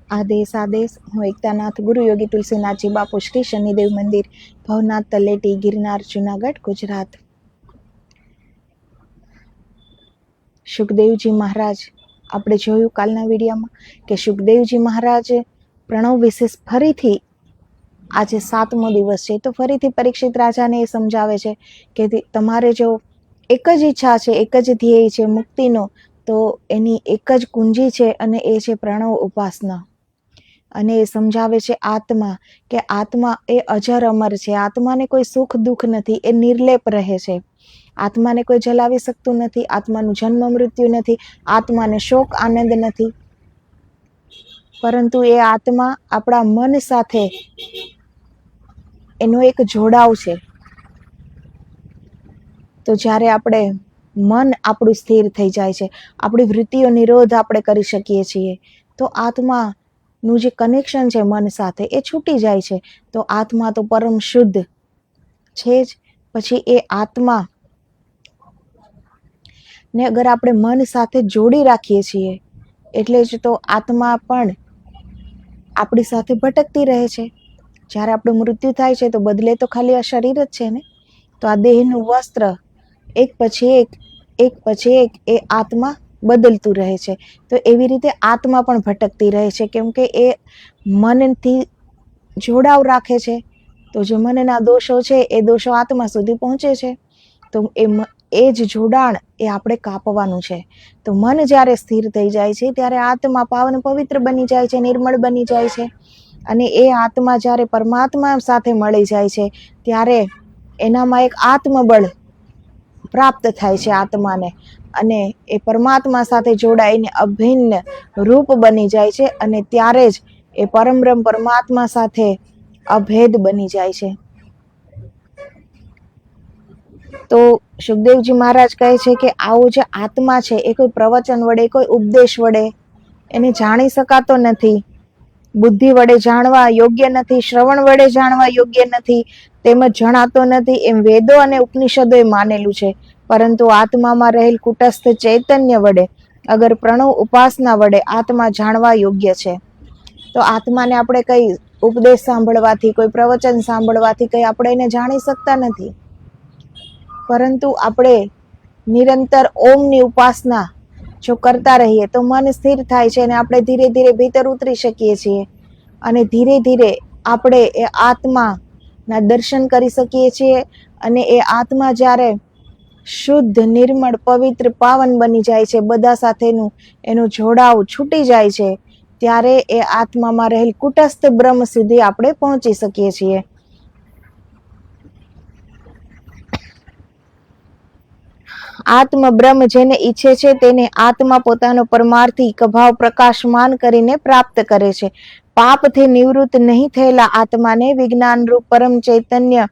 આદેશ આદેશ હું એકતાનાથ ગુરુ યોગી તુલસીનાથજી બાપુ શ્રી શનિદેવ મંદિર ભવનાથ તલેટી ગિરનાર જુનાગઢ ગુજરાત। સુખદેવજી મહારાજ આપણે જોયું કાલના વિડીયોમાં કે સુખદેવજી મહારાજ પ્રણવ વિશે ફરીથી આજે 7મો દિવસ છે તો ફરીથી પરીક્ષિત રાજાને એ સમજાવે છે કે તમારે જો એક જ ઈચ્છા છે, એક જ ધ્યેય છે મુક્તિનો, તો એની એક જ કુંજી છે અને એ છે પ્રણવ ઉપાસના। અને એ સમજાવે છે આત્મા કે આત્મા એ અજર અમર છે, આત્માને કોઈ સુખ દુઃખ નથી, એ નિર્લેપ રહે છે, આત્માને કોઈ જલાવી શકતું નથી, આત્માનું જન્મ મૃત્યુ નથી, આત્માને શોક આનંદ નથી, પરંતુ એ આત્મા આપણા મન સાથે એનો એક જોડાવ છે। તો જ્યારે આપણે મન આપણું સ્થિર થઈ જાય છે, આપણી વૃત્તિઓ નિરોધ આપણે કરી શકીએ છીએ, તો આત્માનું જે કનેક્શન છે મન સાથે એ છૂટી જાય છે। તો આત્મા તો પરમ શુદ્ધ છે જ। પછી એ આત્મા ને અગર આપણે મન સાથે જોડી રાખીએ છીએ એટલે જ તો આત્મા પણ આપણી સાથે ભટકતી રહે છે। જ્યારે આપણું મૃત્યુ થાય છે તો બદલે તો ખાલી આ શરીર જ છે ને, તો આ દેહનું વસ્ત્ર એક પછી એક એ આત્મા બદલતું રહે છે। તો એવી રીતે આત્મા પણ ભટકતી રહે છે, કેમ કે એ મનથી જોડાવ રાખે છે। તો જે મનના દોષો છે એ દોષો આત્મા સુધી પહોંચે છે, તો એ જ જોડાણ એ આપણે કાપવાનું છે। તો મન જ્યારે સ્થિર થઈ જાય છે ત્યારે આત્મા પાવન પવિત્ર બની જાય છે, નિર્મળ બની જાય છે, અને એ આત્મા જ્યારે પરમાત્મા સાથે મળી જાય છે ત્યારે એનામાં એક આત્મબળ પ્રાપ્ત થાય છે આત્માને, અને એ પરમાત્મા સાથે જોડાઈને અભિન્ન રૂપ બની જાય છે, અને ત્યારે જ એ પરમબ્રહ્મ પરમાત્મા સાથે અભેદ બની જાય છે। તો સુખદેવજી મહારાજ કહે છે કે આવો જે આત્મા છે એ કોઈ પ્રવચન વડે, કોઈ ઉપદેશ વડે એને જાણી શકાતો નથી, બુદ્ધિ વડે જાણવા યોગ્ય નથી, શ્રવણ વડે જાણવા યોગ્ય નથી, તેમજ જણાતો નથી એમ વેદો અને ઉપનિષદોએ માનેલું છે। પરંતુ આત્મામાં રહેલ કુટસ્થ ચૈતન્ય વડે અગર પ્રણવ ઉપાસના વડે આત્મા જાણવા યોગ્ય છે। તો આત્માને આપણે કઈ ઉપદેશ સાંભળવાથી, કોઈ પ્રવચન સાંભળવાથી કઈ આપણે એને જાણી શકતા નથી, પરંતુ આપણે નિરંતર ઓમની ઉપાસના જો કરતા રહીએ તો મન સ્થિર થાય છે અને આપણે ધીરે ધીરે ભીતર ઉતરી શકીએ છીએ, અને ધીરે ધીરે આપણે એ આત્માના દર્શન કરી શકીએ છીએ। અને એ આત્મા જ્યારે શુદ્ધ, નિર્મળ, પવિત્ર, પાવન બની જાય છે, બધા સાથેનું એનો જોડાવ છૂટી જાય છે, ત્યારે એ આત્મામાં રહેલ કુટસ્થ બ્રહ્મ સુધી આપણે પહોંચી શકીએ છીએ। આત્મ બ્રહ્મ જેને ઈચ્છે છે તેને આત્મા પોતાનો પરમાર્થી ભાવ પ્રકાશમાન કરીને પ્રાપ્ત કરે છે। પાપથી નિવૃત્ત નહીં થયેલા આત્માને વિજ્ઞાન રૂપ પરમ ચૈતન્ય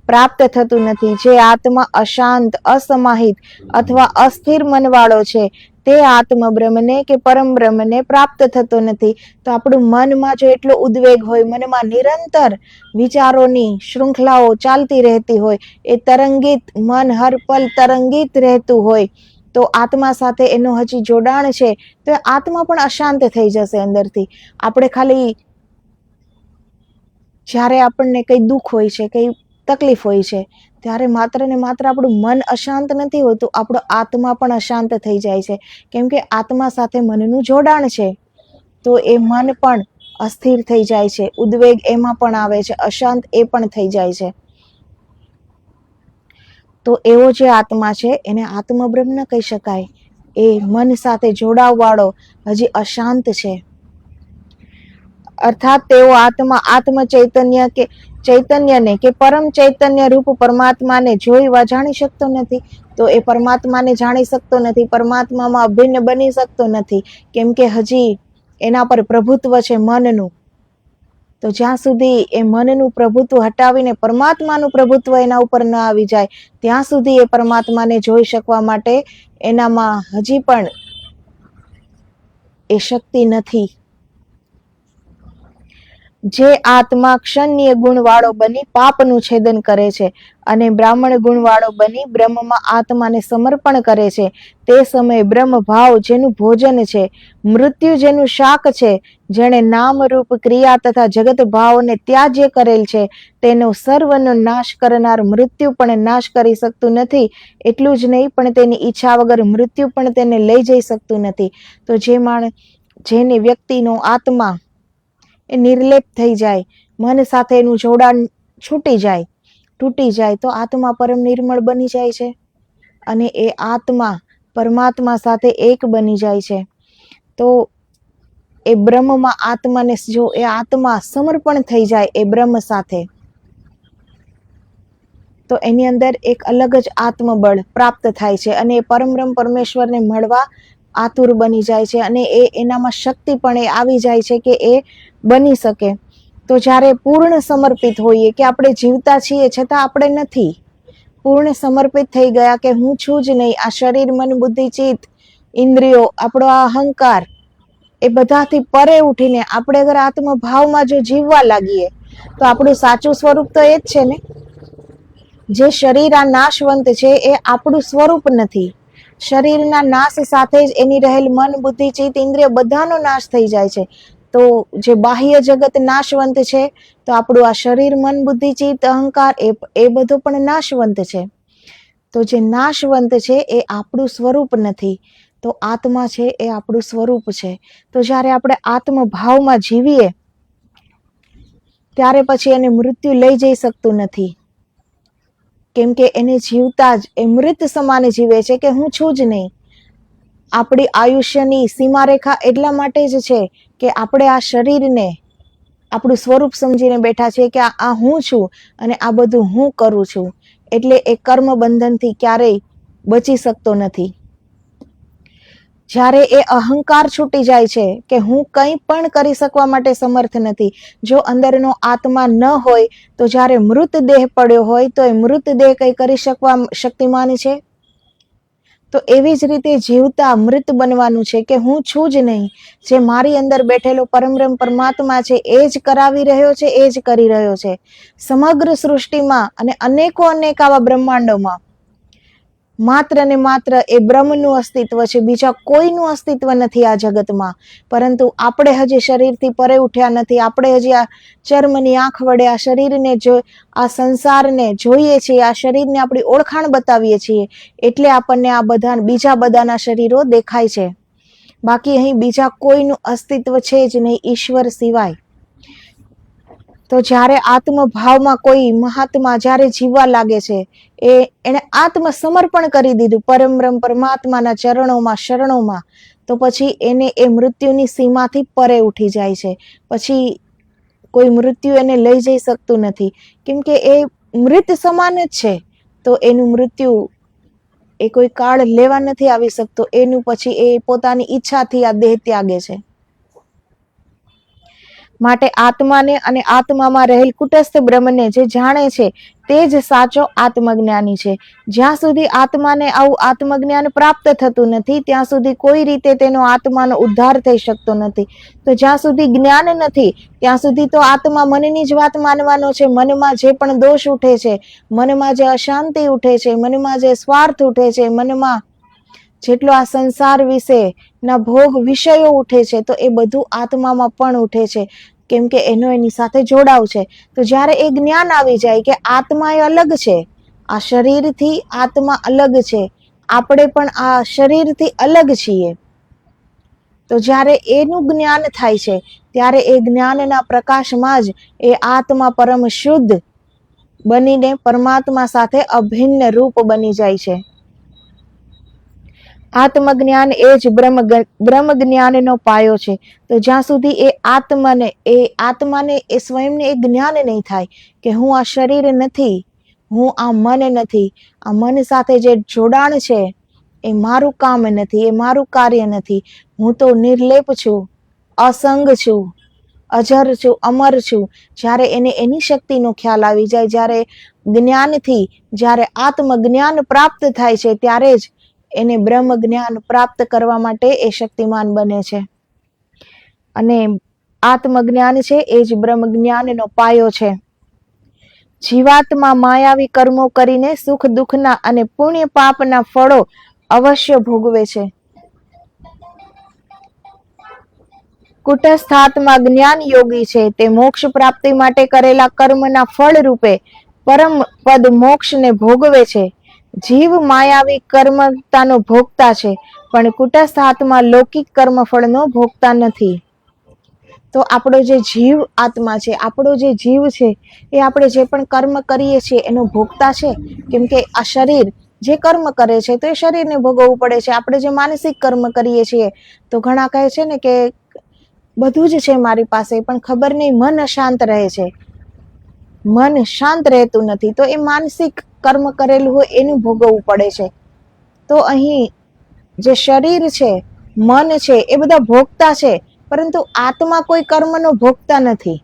પ્રાપ્ત થતું નથી। જે આત્મા અશાંત, અસમાહિત અથવા અસ્થિર મનવાળો છે તે આત્મ બ્રહ્મને કે પરમ બ્રહ્મને પ્રાપ્ત થતો નથી। તો આપણું મનમાં જો એટલો ઉદ્વેગ હોય, મનમાં નિરંતર વિચારોની શૃંખલાઓ ચાલતી રહેતી હોય, એ તરંગિત મન હર પલ તરંગિત રહેતું હોય, તો આત્મા સાથે એનું હજી જોડાણ છે, તો આત્મા પણ અશાંત થઈ જશે અંદરથી। આપણે ખાલી જ્યારે આપણને કઈ દુઃખ હોય છે, કઈ તકલીફ હોય છે, ત્યારે માત્ર ને માત્ર આપણું મન અશાંત નથી હોતું, આપણો આત્મા પણ અશાંત થઈ જાય છે, કેમ કે આત્મા સાથે મનનું જોડાણ છે। તો એ મન પણ અસ્થિર થઈ જાય છે, ઉદ્વેગ એમાં પણ આવે છે, અશાંત એ પણ થઈ જાય છે। તો એવો જે આત્મા છે એને આત્મબ્રહ્મ ન કહી શકાય, એ મન સાથે જોડાવ વાળો હજી અશાંત છે, અર્થાત તેઓ આત્મા આત્મ ચૈતન્યને કે પરમ ચૈતન્ય રૂપ પરમાત્માને જોઈ વા જાણી શકતો નથી। તો એ પરમાત્માને જાણી શકતો નથી, પરમાત્મામાં અભિન્ન બની શકતો નથી, કેમ કે હજી એના પર પ્રભુત્વ છે મનનું। તો જ્યાં સુધી એ મનનું પ્રભુત્વ હટાવીને પરમાત્માનું પ્રભુત્વ એના ઉપર ન આવી જાય, ત્યાં સુધી એ પરમાત્માને જોઈ શકવા માટે એનામાં હજી પણ એ શક્તિ નથી। જે આત્મા ક્ષણ્ય ગુણ વાળો બની પાપનું છેદન કરે છે અને બ્રાહ્મણ ગુણ વાળો બની બ્રહ્મમાં આત્માને સમર્પણ કરે છે, તે સમયે બ્રહ્મ ભાવ જેનું ભોજન છે, મૃત્યુ જેનું શાક છે, જેણે નામ રૂપ ક્રિયા તથા જગત ભાવને ત્યાજ્ય કરેલ છે, તેનો સર્વનો નાશ કરનાર મૃત્યુ પણ નાશ કરી શકતું નથી. એટલું જ નહીં, પણ તેની ઈચ્છા વગર મૃત્યુ પણ તેને લઈ જઈ શકતું નથી. તો જેની વ્યક્તિનો આત્મા એ નિર્લેપ થઈ જાય, મન સાથે એનું જોડાણ તૂટી જાય તો આત્મા પરમ નિર્મળ બની જાય છે અને એ આત્મા પરમાત્મા સાથે એક બની જાય છે. તો એ બ્રહ્મમાં આત્માને જો એ આત્મા સમર્પણ થઈ જાય એ બ્રહ્મ સાથે, તો એની અંદર એક અલગ જ આત્મબળ પ્રાપ્ત થાય છે અને એ પરમબ્રહ્મ પરમેશ્વરને મળવા આતુર બની જાય છે અને એનામાં શક્તિ પણ એ આવી જાય છે કે એ બની શકે. તો જ્યારે પૂર્ણ સમર્પિત હોઈએ કે આપણે જીવતા છીએ છતાં આપણે નથી, પૂર્ણ સમર્પિત થઈ ગયા કે હું છું જ નહીં, આ શરીર મન બુદ્ધિ ચિત્ત ઇન્દ્રિયો આપણો આ અહંકાર એ બધાથી પરે ઉઠીને આપણે અગર આત્મભાવમાં જો જીવવા લાગીએ તો આપણું સાચું સ્વરૂપ તો એ જ છે ને. જે શરીર આ નાશવંત છે એ આપણું સ્વરૂપ નથી. શરીરના નાશ સાથે જ એની રહેલ મન બુદ્ધિ ચિત્ત ઇન્દ્રિય બધાનો નાશ થઈ જાય છે. તો જે બાહ્ય જગત નાશવંત છે, તો આપણું આ શરીર મન બુદ્ધિ ચિત્ત અહંકાર એ બધું પણ નાશવંત છે. તો જે નાશવંત છે એ આપણું સ્વરૂપ નથી, તો આત્મા છે એ આપણું સ્વરૂપ છે. તો જ્યારે આપણે આત્મભાવમાં જીવીએ ત્યારે પછી એને મૃત્યુ લઈ જઈ શકતું નથી, કેમ કે એને જીવતા જ એ મૃત સમાન જીવે છે કે હું છું જ નહીં. આપણી આયુષ્યની સીમારેખા એટલા માટે જ છે કે આપણે આ શરીરને આપણું સ્વરૂપ સમજીને બેઠા છીએ કે આ હું છું અને આ બધું હું કરું છું, એટલે એ કર્મ બંધનથી ક્યારેય બચી શકતો નથી. જ્યારે એ અહંકાર છૂટી જાય છે કે હું કંઈ પણ કરી શકવા માટે સમર્થ નથી, જો અંદરનો આત્મા ન હોય તો જ્યારે મૃતદેહ પડ્યો હોય તો એ મૃતદેહ કંઈ કરી શકવા શક્તિમાન છે? તો એવી જ રીતે જીવતા મૃત બનવાનું છે કે હું છું જ નહીં, જે મારી અંદર બેઠેલો પરમબ્રહ્મ પરમાત્મા છે એ જ કરાવી રહ્યો છે, એ જ કરી રહ્યો છે. સમગ્ર સૃષ્ટિમાં અને અનેક આવા બ્રહ્માંડોમાં માત્ર ને માત્ર એ બ્રહ્મનું અસ્તિત્વ છે, બીજા કોઈનું અસ્તિત્વ નથી આ જગતમાં. પરંતુ આપણે હજી શરીરથી પરે ઉઠ્યા નથી, આપણે હજી આ ચર્મની આંખ વડે આ શરીરને આ સંસારને જોઈએ છીએ, આ શરીરને આપણી ઓળખાણ બતાવીએ છીએ, એટલે આપણને આ બીજા બધાના શરીરો દેખાય છે. બાકી અહીં બીજા કોઈનું અસ્તિત્વ છે જ નહીં ઈશ્વર સિવાય. તો જ્યારે આત્મભાવમાં કોઈ મહાત્મા જ્યારે જીવવા લાગે છે, એને આત્મસમર્પણ કરી દીધું પરમબ્રહ્મ પરમાત્માના શરણોમાં, તો પછી એને એ મૃત્યુની સીમાથી પરે ઉઠી જાય છે. પછી કોઈ મૃત્યુ એને લઈ જઈ શકતું નથી, કેમ કે એ મૃત સમાન જ છે. તો એનું મૃત્યુ એ કોઈ કાળ લેવા નથી આવી શકતો, એનું પછી એ પોતાની ઈચ્છાથી આ દેહ ત્યાગે છે. માટે આત્માને અને આત્મામાં રહેલ કુટસ્થ બ્રહ્મને જે જાણે છે તે જ સાચો આત્મજ્ઞાની છે. જ્યાં સુધી આત્માને આવું આત્મજ્ઞાન પ્રાપ્ત થતું નથી ત્યાં સુધી કોઈ રીતે તેનો આત્માનો ઉદ્ધાર થઈ શકતો નથી. તો જ્યાં સુધી જ્ઞાન નથી ત્યાં સુધી તો આત્મા મનની જ વાત માનવાનો છે. મનમાં જે પણ દોષ ઉઠે છે, મનમાં જે અશાંતિ ઉઠે છે, મનમાં જે સ્વાર્થ ઉઠે છે, મનમાં જેટલો આ સંસાર વિશે ના ભોગ વિષયો ઉઠે છે, તો એ બધું આત્મામાં પણ ઉઠે છે, કેમ કે એનો એની સાથે જોડાવ છે. તો જ્યારે એ જ્ઞાન આવી જાય કે આત્મા એ અલગ છે, આ શરીરથી આત્મા અલગ છે, આપણે પણ આ શરીરથી અલગ છીએ, તો જ્યારે એનું જ્ઞાન થાય છે ત્યારે એ જ્ઞાનના પ્રકાશમાં જ એ આત્મા પરમ શુદ્ધ બનીને પરમાત્મા સાથે અભિન્ન રૂપ બની જાય છે. આત્મજ્ઞાન એ જ બ્રહ્મ જ્ઞાનનો પાયો છે. તો જ્યાં સુધી એ આત્માને એ સ્વયંને એ જ્ઞાન નહીં થાય કે હું આ શરીર નથી, હું આ મન નથી, આ મન સાથે જે જોડાણ છે એ મારું કામ નથી, એ મારું કાર્ય નથી, હું તો નિર્લેપ છું, અસંગ છું, અજર છું, અમર છું. જ્યારે એને એની શક્તિનો ખ્યાલ આવી જાય, જ્યારે જ્ઞાનથી જ્યારે આત્મજ્ઞાન પ્રાપ્ત થાય છે, ત્યારે જ એને બ્રહ્મ જ્ઞાન પ્રાપ્ત કરવા માટે એ શક્તિમાન બને છે. અને આત્મજ્ઞાન છે એ જ બ્રહ્મ જ્ઞાનનો પાયો છે. જીવાત્મા માયાવી કર્મો કરીને સુખ દુઃખના અને પુણ્ય પાપના ફળો અવશ્ય ભોગવે છે. કુટસ્થ આત્મા જ્ઞાન યોગી છે. તે મોક્ષ પ્રાપ્તિ માટે કરેલા કર્મના ફળ રૂપે પરમ પદ મોક્ષને ભોગવે છે. જીવ માયાવી કર્મતાનો ભોગતા છે, પણ કુટસ્થ આત્મા લૌકિક કર્મફળનો ભોગતા નથી. તો આપણો જે જીવ આત્મા છે, આપણો જે જીવ છે, એ આપણે જે પણ કર્મ કરીએ છીએ એનો ભોગતા છે. કેમ કે આ શરીર જે કર્મ કરે છે તો એ શરીરને ભોગવવું પડે છે. આપણે જે માનસિક કર્મ કરીએ છીએ તો ઘણા કહે છે ને કે બધું જ છે મારી પાસે, પણ ખબર નહીં મન અશાંત રહે છે, મન શાંત રહેતું નથી. તો એ માનસિક કર્મ કરેલું હોય એનું ભોગવવું પડે છે. તો અહીં જે શરીર છે, મન છે, એ બધા ભોગતા છે, પરંતુ આત્મા કોઈ કર્મનો ભોગતા નથી.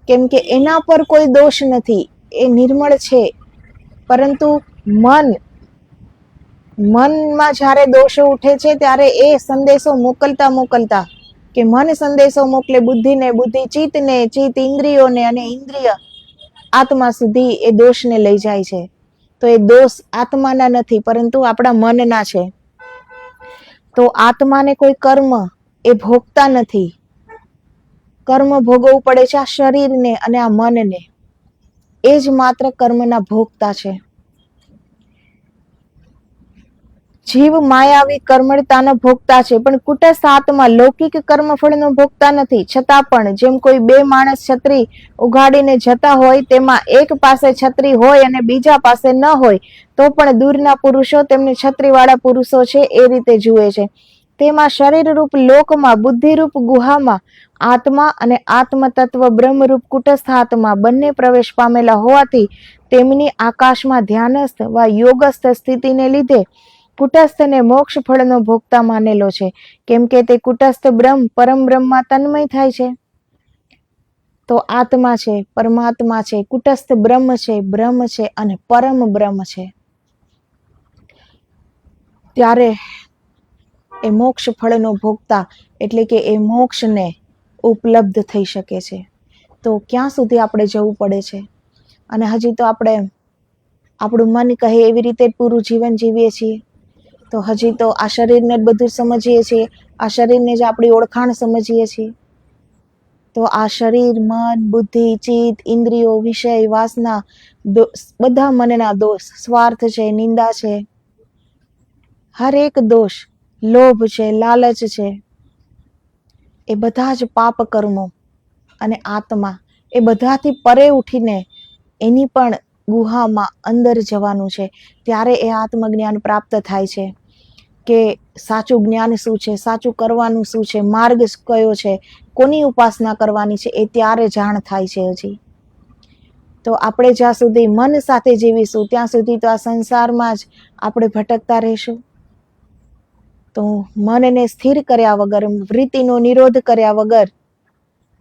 કેમ કે એના પર કોઈ દોષ નથી, એ નિર્મળ છે. પરંતુ મનમાં જ્યારે દોષો ઉઠે છે ત્યારે એ સંદેશો મોકલતા કે મન સંદેશો મોકલે બુદ્ધિને, બુદ્ધિ ચિત્તને, ચિત્ત ઇન્દ્રિયોને, અને ઇન્દ્રિય આત્મા સુધી એ દોષને લઈ જાય છે. તો એ દોષ આત્માના નથી, પરંતુ આપણા મનના છે. તો આત્માને કોઈ કર્મ એ ભોગતા નથી. કર્મ ભોગવવું પડે છે આ શરીરને અને આ મનને. એ જ માત્ર કર્મના ભોગતા છે. જીવ માયાવી કર્મણતાના ભોગતા છે, પણ કુટસ્થ આત્મા લૌકિક કર્મફળનો ભોગતા નથી. છતાં પણ જેમ કોઈ બે માણસ છત્રી ઉગાડીને જતા હોય, તેમાં એક પાસે છત્રી હોય અને બીજા પાસે ન હોય, તો પણ દૂરના પુરુષો તેમને છત્રીવાળા પુરુષો છે એ રીતે જુએ છે. તેમાં શરીરરૂપ લોકમાં, બુદ્ધિરૂપ ગુહામાં આત્મા અને આત્મતત્વ બ્રહ્મરૂપ કુટસ્થ આત્મા બંને પ્રવેશ પામેલા હોવાથી તેમની આકાશમાં ધ્યાનસ્થ વા યોગસ્થ સ્થિતિને લીધે કુટસ્થને મોક્ષ ફળનો ભોગતા માનેલો છે. કેમ કે તે કુટસ્થ બ્રહ્મ પરમ બ્રહ્મમાં તન્મય થાય છે. તો આત્મા છે, પરમાત્મા છે, કુટસ્થ બ્રહ્મ છે અને પરમ બ્રહ્મ છે. ત્યારે એ મોક્ષ ફળનો ભોગતા એટલે કે એ મોક્ષને ઉપલબ્ધ થઈ શકે છે. તો ક્યાં સુધી આપણે જવું પડે છે? અને હજી તો આપણે આપણું મન કહે એવી રીતે પૂરું જીવન જીવીએ છીએ. તો હજી તો આ શરીરને બધું સમજીએ છીએ, આ શરીરને જ આપણી ઓળખાણ સમજીએ છીએ. તો આ શરીર, મન, બુદ્ધિ, ચિત્ત, ઇન્દ્રિયો, વિષય, વાસના, બધા મનના દોષ, સ્વાર્થ છે, નિંદા છે, હરેક દોષ, લોભ છે, લાલચ છે, એ બધા જ પાપ કર્મો અને આત્મા એ બધાથી પરે ઉઠીને એની પણ ગુહામાં અંદર જવાનું છે. ત્યારે એ આત્મજ્ઞાન પ્રાપ્ત થાય છે કે સાચું જ્ઞાન શું છે, સાચું કરવાનું શું છે, માર્ગ કયો છે, કોની ઉપાસના કરવાની છે, એ ત્યારે જાણ થાય છે. હજી તો આપણે જ્યાં સુધી મન સાથે જીવીશું ત્યાં સુધી તો આ સંસારમાં જ આપણે ભટકતા રહીશું. તો મનને સ્થિર કર્યા વગર, વૃત્તિનો નિરોધ કર્યા વગર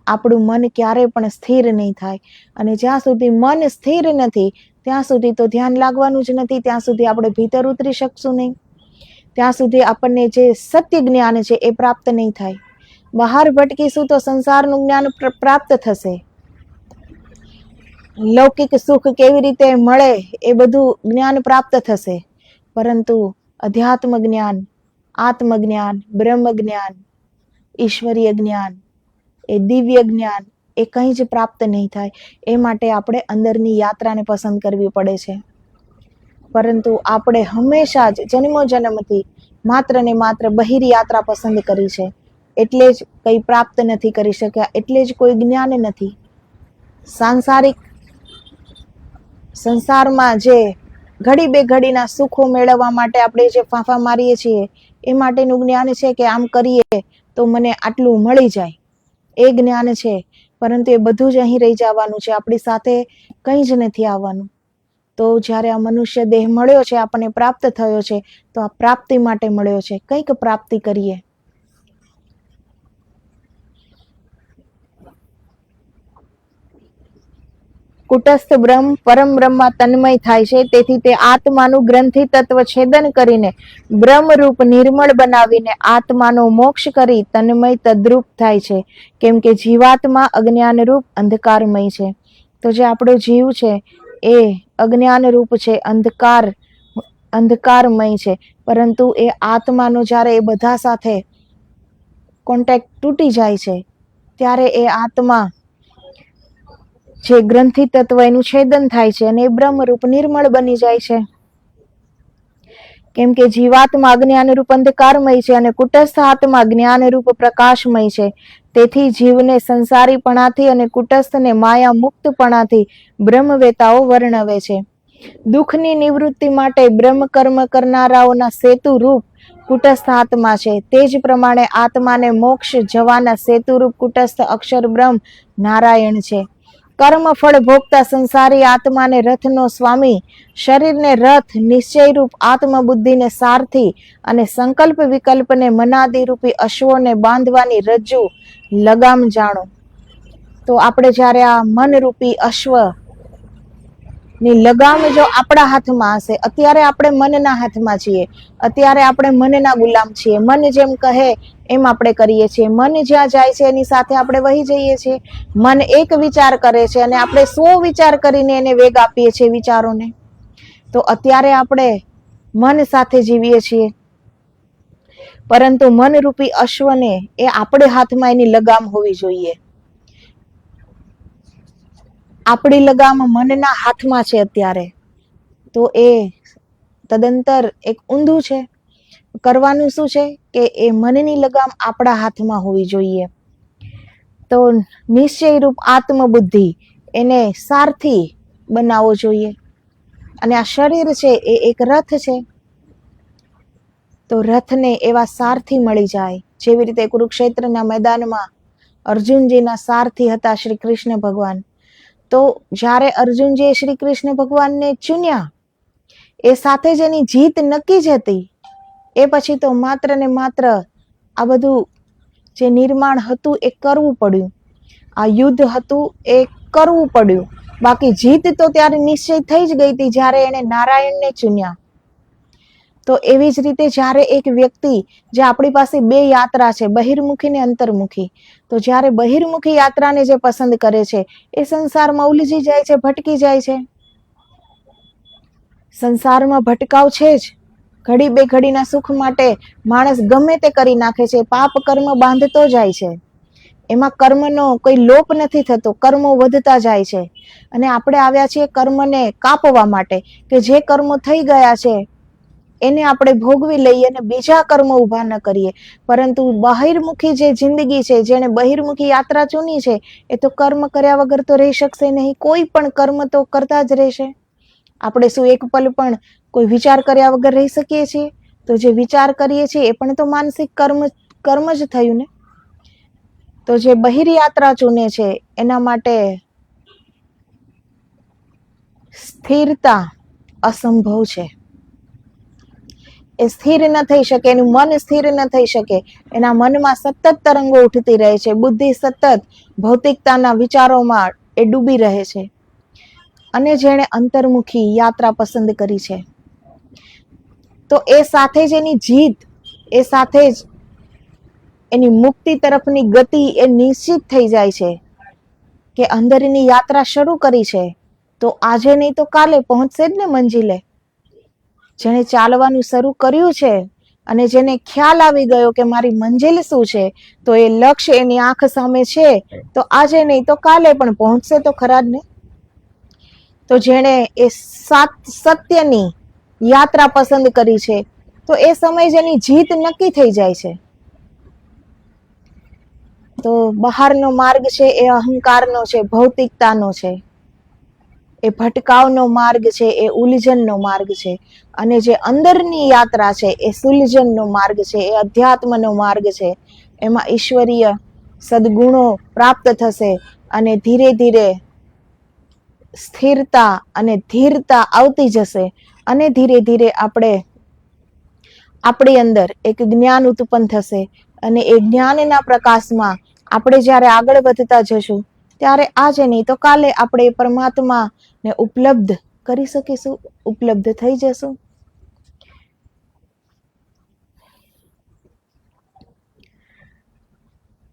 આપણું મન ક્યારેય પણ સ્થિર નહીં થાય. અને જ્યાં સુધી મન સ્થિર નથી ત્યાં સુધી તો ધ્યાન લાગવાનું જ નથી, ત્યાં સુધી આપણે ભીતર ઉતરી શકશું નહીં, ત્યાં સુધી આપણને જે સત્ય જ્ઞાન છે એ પ્રાપ્ત નહીં થાય. બહાર ભટકીશું તો સંસારનું જ્ઞાન પ્રાપ્ત થશે, લૌકિક સુખ કેવી રીતે મળે એ બધું જ્ઞાન પ્રાપ્ત થશે, પરંતુ અધ્યાત્મ જ્ઞાન, આત્મજ્ઞાન, બ્રહ્મ જ્ઞાન, ઈશ્વરીય જ્ઞાન, એ દિવ્ય જ્ઞાન એ કંઈ જ પ્રાપ્ત નહીં થાય. એ માટે આપણે અંદરની યાત્રાને પસંદ કરવી પડે છે. પરંતુ આપણે હંમેશા જ જન્મો જન્મથી માત્ર ને માત્ર બહિર યાત્રા પસંદ કરી છે, એટલે જ કંઈ પ્રાપ્ત નથી કરી શક્યા, એટલે જ કોઈ જ્ઞાન નથી. સંસારમાં જે ઘડી બે ઘડીના સુખો મેળવવા માટે આપણે જે ફાંફા મારીએ છીએ એ માટેનું જ્ઞાન છે કે આમ કરીએ તો મને આટલું મળી જાય, એ જ્ઞાન છે. પરંતુ એ બધું જ અહીં રહી જવાનું છે, આપણી સાથે કંઈ જ નથી આવવાનું. તો જ્યારે આ મનુષ્ય દેહ મળ્યો છે, આપણને પ્રાપ્ત થયો છે, તો આ પ્રાપ્તિ માટે મળ્યો છે. કંઈક પ્રાપ્તિ કરીએ. કુટસ્થ બ્રહ્મ પરમ બ્રહ્મમાં તન્મય થાય છે. તેથી તે આત્માનું ગ્રંથિ તત્વ છેદન કરીને બ્રહ્મરૂપ નિર્મળ બનાવીને આત્માનો મોક્ષ કરી તન્મય તદ્રુપ થાય છે. કેમ કે જીવાત્મા અજ્ઞાનરૂપ અંધકારમય છે. તો જે આપણો જીવ છે એ અજ્ઞાનરૂપ છે, અંધકારમય છે. પરંતુ એ આત્માનો જ્યારે એ બધા સાથે કોન્ટેક્ટ તૂટી જાય છે ત્યારે એ આત્મા જે ગ્રંથિ તત્વ એનું છેદન થાય છે અને એ બ્રહ્મરૂપ નિર્મળ બની જાય છે. કેમ કે જીવાત્મા અજ્ઞાનરૂપ અંધકારમય છે અને કુટસ્થ આત્મા જ્ઞાનરૂપ પ્રકાશમય છે. તેથી જીવને સંસારીપણાથી અને કુટસ્થને માયા મુક્તપણાથી બ્રહ્મવેતાઓ વર્ણવે છે. દુઃખની નિવૃત્તિ માટે બ્રહ્મ કર્મ કરનારાઓના સેતુરૂપ કુટસ્થ આત્મા છે. તે જ પ્રમાણે આત્માને મોક્ષ જવાના સેતુરૂપ કુટસ્થ અક્ષર બ્રહ્મ નારાયણ છે. કર્મ ફળ ભોગતા સંસારી આત્માને રથનો સ્વામી, શરીરને રથ, નિશ્ચયરૂપ આત્મબુદ્ધિને સારથી અને સંકલ્પ વિકલ્પને મનાદિરૂપી અશ્વોને બાંધવાની રજ્જુ લગામ જાણો. તો આપણે જ્યારે આ મનરૂપી અશ્વ ની લગામ જો આપણા હાથમાં હશે, અત્યારે આપણે મનના હાથમાં છીએ, અત્યારે આપણે મનના ગુલામ છીએ. મન જેમ કહે એમ આપણે કરીએ છીએ. મન જ્યાં જાય છે એની સાથે આપણે વહી જઈએ છીએ. મન એક વિચાર કરે છે અને આપણે 100 વિચાર કરીને એને વેગ આપીએ છીએ વિચારોને. તો અત્યારે આપણે મન સાથે જીવીએ છીએ, પરંતુ મનરૂપી અશ્વને એ આપણે હાથમાં એની લગામ હોવી જોઈએ. આપણી લગામ મનના હાથમાં છે અત્યારે. તો એ તદંતર એક ઊંધું છે. કરવાનું શું છે કે એ મનની લગામ આપણા હાથમાં હોવી જોઈએ. તો નિશ્ચયરૂપ આત્મબુદ્ધિ એને સારથી બનાવવો જોઈએ. અને આ શરીર છે એ એક રથ છે. તો રથને એવા સારથી મળી જાય, જેવી રીતે કુરુક્ષેત્રના મેદાનમાં અર્જુનજીના સારથી હતા શ્રી કૃષ્ણ ભગવાન. તો જ્યારે અર્જુનજીએ શ્રી કૃષ્ણ ભગવાનને ચૂન્યા, એ સાથે જ એની જીત નક્કી જ હતી. એ પછી તો માત્ર ને માત્ર આ બધું જે નિર્માણ હતું એ કરવું પડ્યું, આ યુદ્ધ હતું એ કરવું પડ્યું. બાકી જીત તો ત્યારે નિશ્ચય થઈ જ ગઈ હતી જ્યારે એને નારાયણને ચૂન્યા. તો એવી જ રીતે જ્યારે એક વ્યક્તિ, જે આપણી પાસે 2 યાત્રા છે, બહિર્મુખી ને અંતર્મુખી, તો જ્યારે બહિર્મુખી યાત્રાને જે પસંદ કરે છે એ સંસારમાં ઉલઝી જાય છે, ભટકી જાય છે. સંસારમાં ભટકાવ છે જ. ઘડી બે ઘડીના સુખ માટે માણસ ગમે તે કરી નાખે છે, પાપ કર્મ બાંધતો જાય છે. એમાં કર્મનો કોઈ લોપ નથી થતો, કર્મો વધતા જાય છે. અને આપણે આવ્યા છીએ કર્મને કાપવા માટે, કે જે કર્મો થઈ ગયા છે એને આપણે ભોગવી લઈએ અને બીજા કર્મો ઊભા ન કરીએ. પરંતુ બહિર્મુખી જે જિંદગી છે, જેને બહિર્મુખી યાત્રા ચૂની છે, એ તો કર્મ કર્યા વગર તો રહી શકશે નહીં. કોઈ પણ કર્મ તો કરતા જ રહેશે. આપણે શું એક પલ પણ કોઈ વિચાર કર્યા વગર રહી શકીએ છીએ? તો જે વિચાર કરીએ છીએ એ પણ તો માનસિક કર્મ જ થયું ને. તો જે બહિર યાત્રા ચૂને છે એના માટે સ્થિરતા અસંભવ છે. એ સ્થિર ન થઈ શકે, એનું મન સ્થિર ન થઈ શકે. એના મનમાં સતત તરંગો ઉઠતી રહે છે. બુદ્ધિ સતત ભૌતિકતાના વિચારોમાં એ ડૂબી રહે છે. અને જેણે અંતર્મુખી યાત્રા પસંદ કરી છે, તો એ સાથે જ એની જીત, એ સાથે જ એની મુક્તિ તરફની ગતિ એ નિશ્ચિત થઈ જાય છે. કે અંદરની યાત્રા શરૂ કરી છે તો આજે નહીં તો કાલે પહોંચશે જ ને મંજિલે. જેને ચાલવાનું શરૂ કર્યું છે અને જેને ખ્યાલ આવી ગયો કે મારી મંજિલ શું છે, તો એ લક્ષ્ય એની આંખ સામે છે, તો આજે નહીં તો કાલે પણ પહોંચશે તો ખરા જ ને. તો જેણે એ સત્યની યાત્રા પસંદ કરી છે, તો એ સમય જેની જીત નક્કી થઈ જાય છે. તો બહારનો માર્ગ છે એ અહંકારનો છે, ભૌતિકતાનો છે. એ ભટકાવનો માર્ગ છે, એ ઉલઝનનો માર્ગ છે. અને જે અંદરની યાત્રા છે એ સુલઝનનો માર્ગ છે, એ અધ્યાત્મનો માર્ગ છે. એમાં ઈશ્વરીય સદગુણો પ્રાપ્ત થશે અને ધીરે ધીરે સ્થિરતા અને ધીરતા આવતી જશે. અને ધીરે ધીરે આપણી અંદર એક જ્ઞાન ઉત્પન્ન થશે. અને એ જ્ઞાનના પ્રકાશમાં આપણે જ્યારે આગળ વધતા જશું ત્યારે આજે નહીં તો કાલે આપણે પરમાત્માને ઉપલબ્ધ કરી શકીશું, ઉપલબ્ધ થઈ જશું.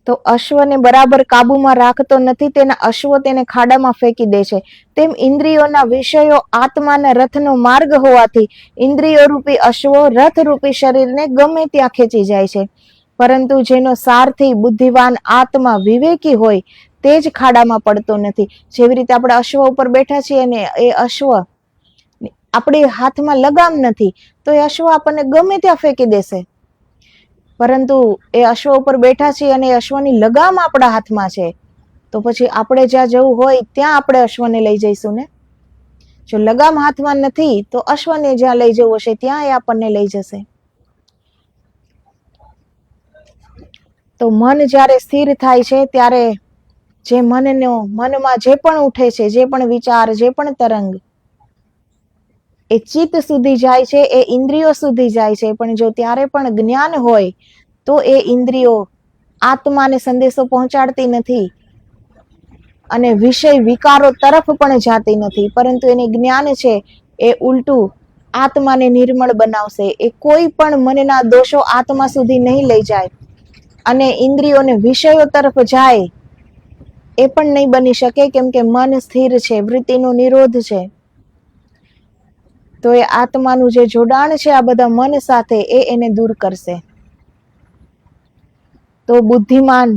તો અશ્વને બરાબર કાબુમાં રાખતો નથી, તેના અશ્વ તેને ખાડામાં ફેંકી દે છે. તેમ ઇન્દ્રિયોના વિષયો આત્માના રથનો માર્ગ હોવાથી ઇન્દ્રિયો રૂપી અશ્વો રથરૂપી શરીરને ગમે ત્યાં ખેંચી જાય છે. પરંતુ જેનો સારથી બુદ્ધિવાન આત્મા વિવેકી હોય તે જ ખાડામાં પડતો નથી. જેવી રીતે આપણે અશ્વ ઉપર બેઠા છીએ અને એ અશ્વ આપણી હાથમાં લગામ નથી તો એ અશ્વ આપણને ગમે ત્યાં ફેંકી દેશે. પરંતુ એ અશ્વ ઉપર બેઠા છીએ અને અશ્વની લગામ આપણા હાથમાં છે તો પછી આપણે જ્યાં જવું હોય ત્યાં આપણે અશ્વને લઈ જઈશું ને. જો લગામ હાથમાં નથી તો અશ્વને જ્યાં લઈ જવું હશે ત્યાં એ આપણને લઈ જશે. તો મન જ્યારે સ્થિર થાય છે ત્યારે જે મનમાં જે પણ ઉઠે છે, જે પણ વિચાર, જે પણ તરંગ એ ચિત્ત સુધી જાય છે, એ ઇન્દ્રિયો સુધી જાય છે. પણ જો ત્યારે પણ જ્ઞાન હોય તો એ ઇન્દ્રિયો આત્માને સંદેશો પહોંચાડતી નથી અને વિષય વિકારો તરફ પણ જાતી નથી. પરંતુ એને જ્ઞાન છે એ ઉલટું આત્માને નિર્મળ બનાવશે. એ કોઈ પણ મનના દોષો આત્મા સુધી નહીં લઈ જાય અને ઇન્દ્રિયોને વિષયો તરફ જાય એ પણ નહીં બની શકે, કેમ કે મન સ્થિર છે, વૃત્તિનો નિરોધ છે. તો એ આત્માનું જે જોડાણ છે આ બધા મન સાથે એને દૂર કરશે. તો બુદ્ધિમાન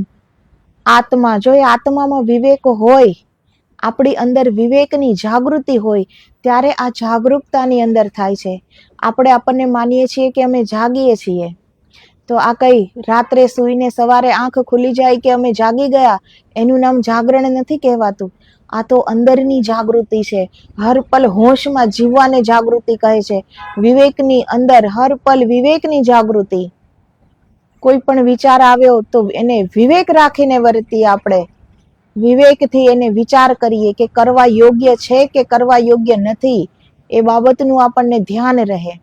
આત્મા, જો એ આત્મામાં વિવેક હોય, આપણી અંદર વિવેકની જાગૃતિ હોય ત્યારે આ જાગૃતતાની અંદર થાય છે. આપણને માનીએ છીએ કે અમે જાગીએ છીએ તો આ કઈ રાત્રે સૂઈને સવારે આંખ ખુલી જાય કે અમે જાગી ગયા એનું નામ જાગરણ નથી કહેવાતું. આ તો અંદરની જાગૃતિ છે. હર પલ હોશમાં જીવવાને જાગૃતિ કહે છે. વિવેકની અંદર હર પલ વિવેકની જાગૃતિ. કોઈ પણ વિચાર આવ્યો તો એને વિવેક રાખીને વર્તીએ. આપણે વિવેકથી એને વિચાર કરીએ કે કરવા યોગ્ય છે કે કરવા યોગ્ય નથી, એ બાબતનું આપણને ધ્યાન રહે.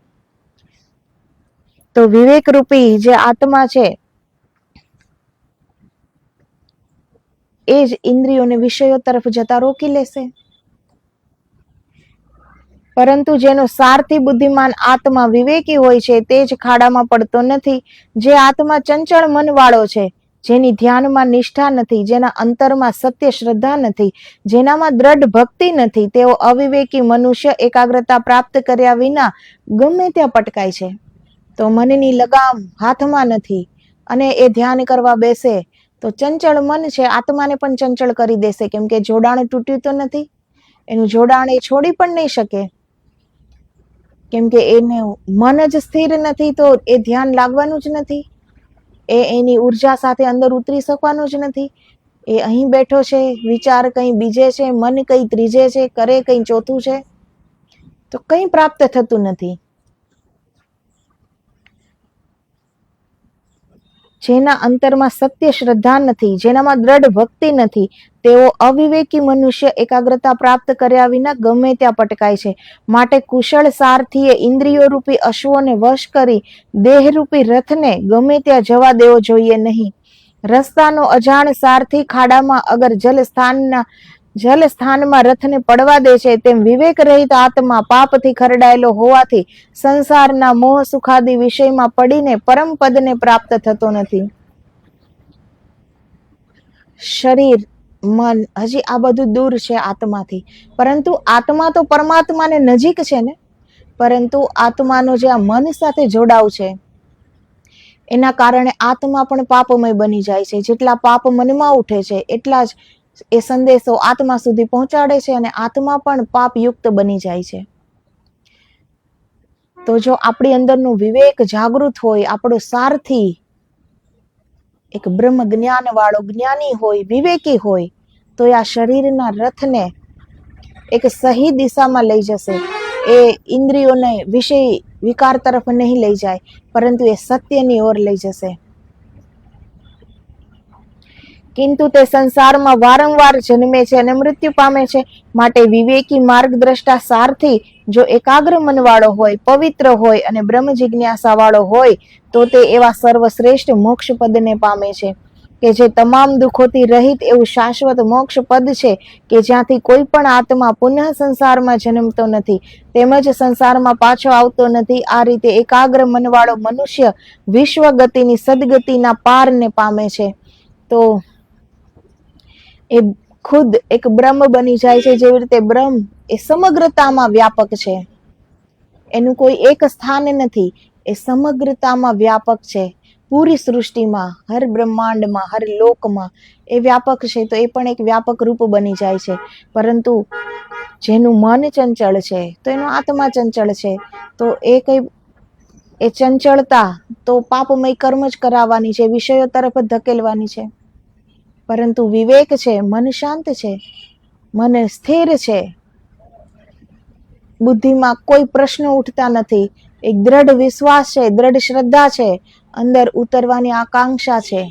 તો વિવેક રૂપી જે આત્મા છે એ જ ઇન્દ્રિયોને વિષયો તરફ જતા રોકી લેશે. પરંતુ જેનો સારથી બુદ્ધિમાન આત્મા વિવેકી હોય છે તે જ ખાડામાં પડતો નથી. જે આત્મા ચંચળ મન વાળો છે, જેની ધ્યાનમાં નિષ્ઠા નથી, જેના અંતરમાં સત્ય શ્રદ્ધા નથી, જેનામાં દ્રઢ ભક્તિ નથી, તેઓ અવિવેકી મનુષ્ય એકાગ્રતા પ્રાપ્ત કર્યા વિના ગમે ત્યાં પટકાય છે. તો મનની લગામ હાથમાં નથી અને એ ધ્યાન કરવા બેસે તો ચંચળ મન છે આત્માને પણ ચંચળ કરી દેશે, કેમ કે જોડાણ તૂટ્યું તો નથી. એનું જોડાણ એ છોડી પણ નહીં શકે, કેમ કે એનું મન જ સ્થિર નથી તો એ ધ્યાન લાગવાનું જ નથી. એની ઉર્જા સાથે અંદર ઉતરી શકવાનું જ નથી. એ અહીં બેઠો છે, વિચાર કઈ બીજે છે, મન કઈ ત્રીજે છે, કરે કઈ ચોથું છે, તો કઈ પ્રાપ્ત થતું નથી. જેના અંતરમાં સત્ય શ્રદ્ધા નથી, જેનામાં દ્રઢ ભક્તિ નથી, તેઓ અવિવેકી મનુષ્ય એકાગ્રતા પ્રાપ્ત કર્યા વિના ગમે ત્યાં પટકાય છે. માટે કુશળ સારથીએ ઇન્દ્રિયો રૂપી અશ્વોને વશ કરી દેહરૂપી રથને ગમે ત્યાં જવા દેવો જોઈએ નહીં. રસ્તાનો અજાણ સારથી ખાડામાં અગર જલ સ્થાનમાં રથને પડવા દે છે, તેમ વિવેક રહિત આત્મા પાપથી ખરડાયેલો હોવાથી સંસારના મોહ સુખાદી વિષયમાં પડીને પરમ પદને પ્રાપ્ત થતો નથી. શરીર, મન હજી આ બધું દૂર છે આત્માથી, પરંતુ આત્મા તો પરમાત્માને નજીક છે ને. પરંતુ આત્માનો જે આ મન સાથે જોડાવ છે એના કારણે આત્મા પણ પાપમય બની જાય છે. જેટલા પાપ મનમાં ઉઠે છે એટલા જ એ સંદેશો આત્મા સુધી પહોંચાડે છે અને આત્મા પણ પાપયુક્ત બની જાય છે. તો જો આપણી અંદરનું વિવેક જાગૃત હોય, આપણો સારથી એક બ્રહ્મ જ્ઞાન વાળો જ્ઞાની હોય, વિવેકી હોય, તો આ શરીરના રથને એક સહી દિશામાં લઈ જશે. એ ઇન્દ્રિયોને વિષય વિકાર તરફ નહીં લઈ જાય, પરંતુ એ સત્યની ઓર લઈ જશે. કિંતુ તે સંસારમાં વારંવાર જન્મે છે અને મૃત્યુ પામે છે. માટે વિવેકી માર્ગદ્રષ્ટા સારથી જો એકાગ્ર મનવાળો હોય, પવિત્ર હોય અને બ્રહ્મ જિજ્ઞાસા વાળો હોય તો તે એવા સર્વશ્રેષ્ઠ મોક્ષ પદને પામે છે. કે જે તમામ દુઃખોથી રહિત એવું શાશ્વત મોક્ષ પદ છે કે જ્યાંથી કોઈ પણ આત્મા પુનઃ સંસારમાં જન્મતો નથી તેમજ સંસારમાં પાછો આવતો નથી. આ રીતે એકાગ્ર મનવાળો મનુષ્ય વિશ્વ ગતિની સદગતિના પારને પામે છે. તો એ ખુદ એક બ્રહ્મ બની જાય છે. જેવી રીતે બ્રહ્મ એ સમગ્રતામાં વ્યાપક છે, એનું કોઈ એક સ્થાન નથી, એ સમગ્રતામાં વ્યાપક છે. પૂરી સૃષ્ટિમાં, હર બ્રહ્માંડમાં, હર લોકમાં એ વ્યાપક છે. તો એ પણ એક વ્યાપક રૂપ બની જાય છે. પરંતુ જેનું મન ચંચળ છે તો એનો આત્મા ચંચળ છે. તો એ ચંચળતા તો પાપમય કર્મ જ કરાવવાની છે, વિષયો તરફ જ ધકેલવાની છે. પરંતુ વિવેક છે, મન શાંત છે, મન સ્થિર છે, બુદ્ધિમાં કોઈ પ્રશ્ન ઉઠતા નથી, એક દ્રઢ વિશ્વાસ છે, દ્રઢ શ્રદ્ધા છે, અંદર ઉતરવાની આકાંક્ષા છે,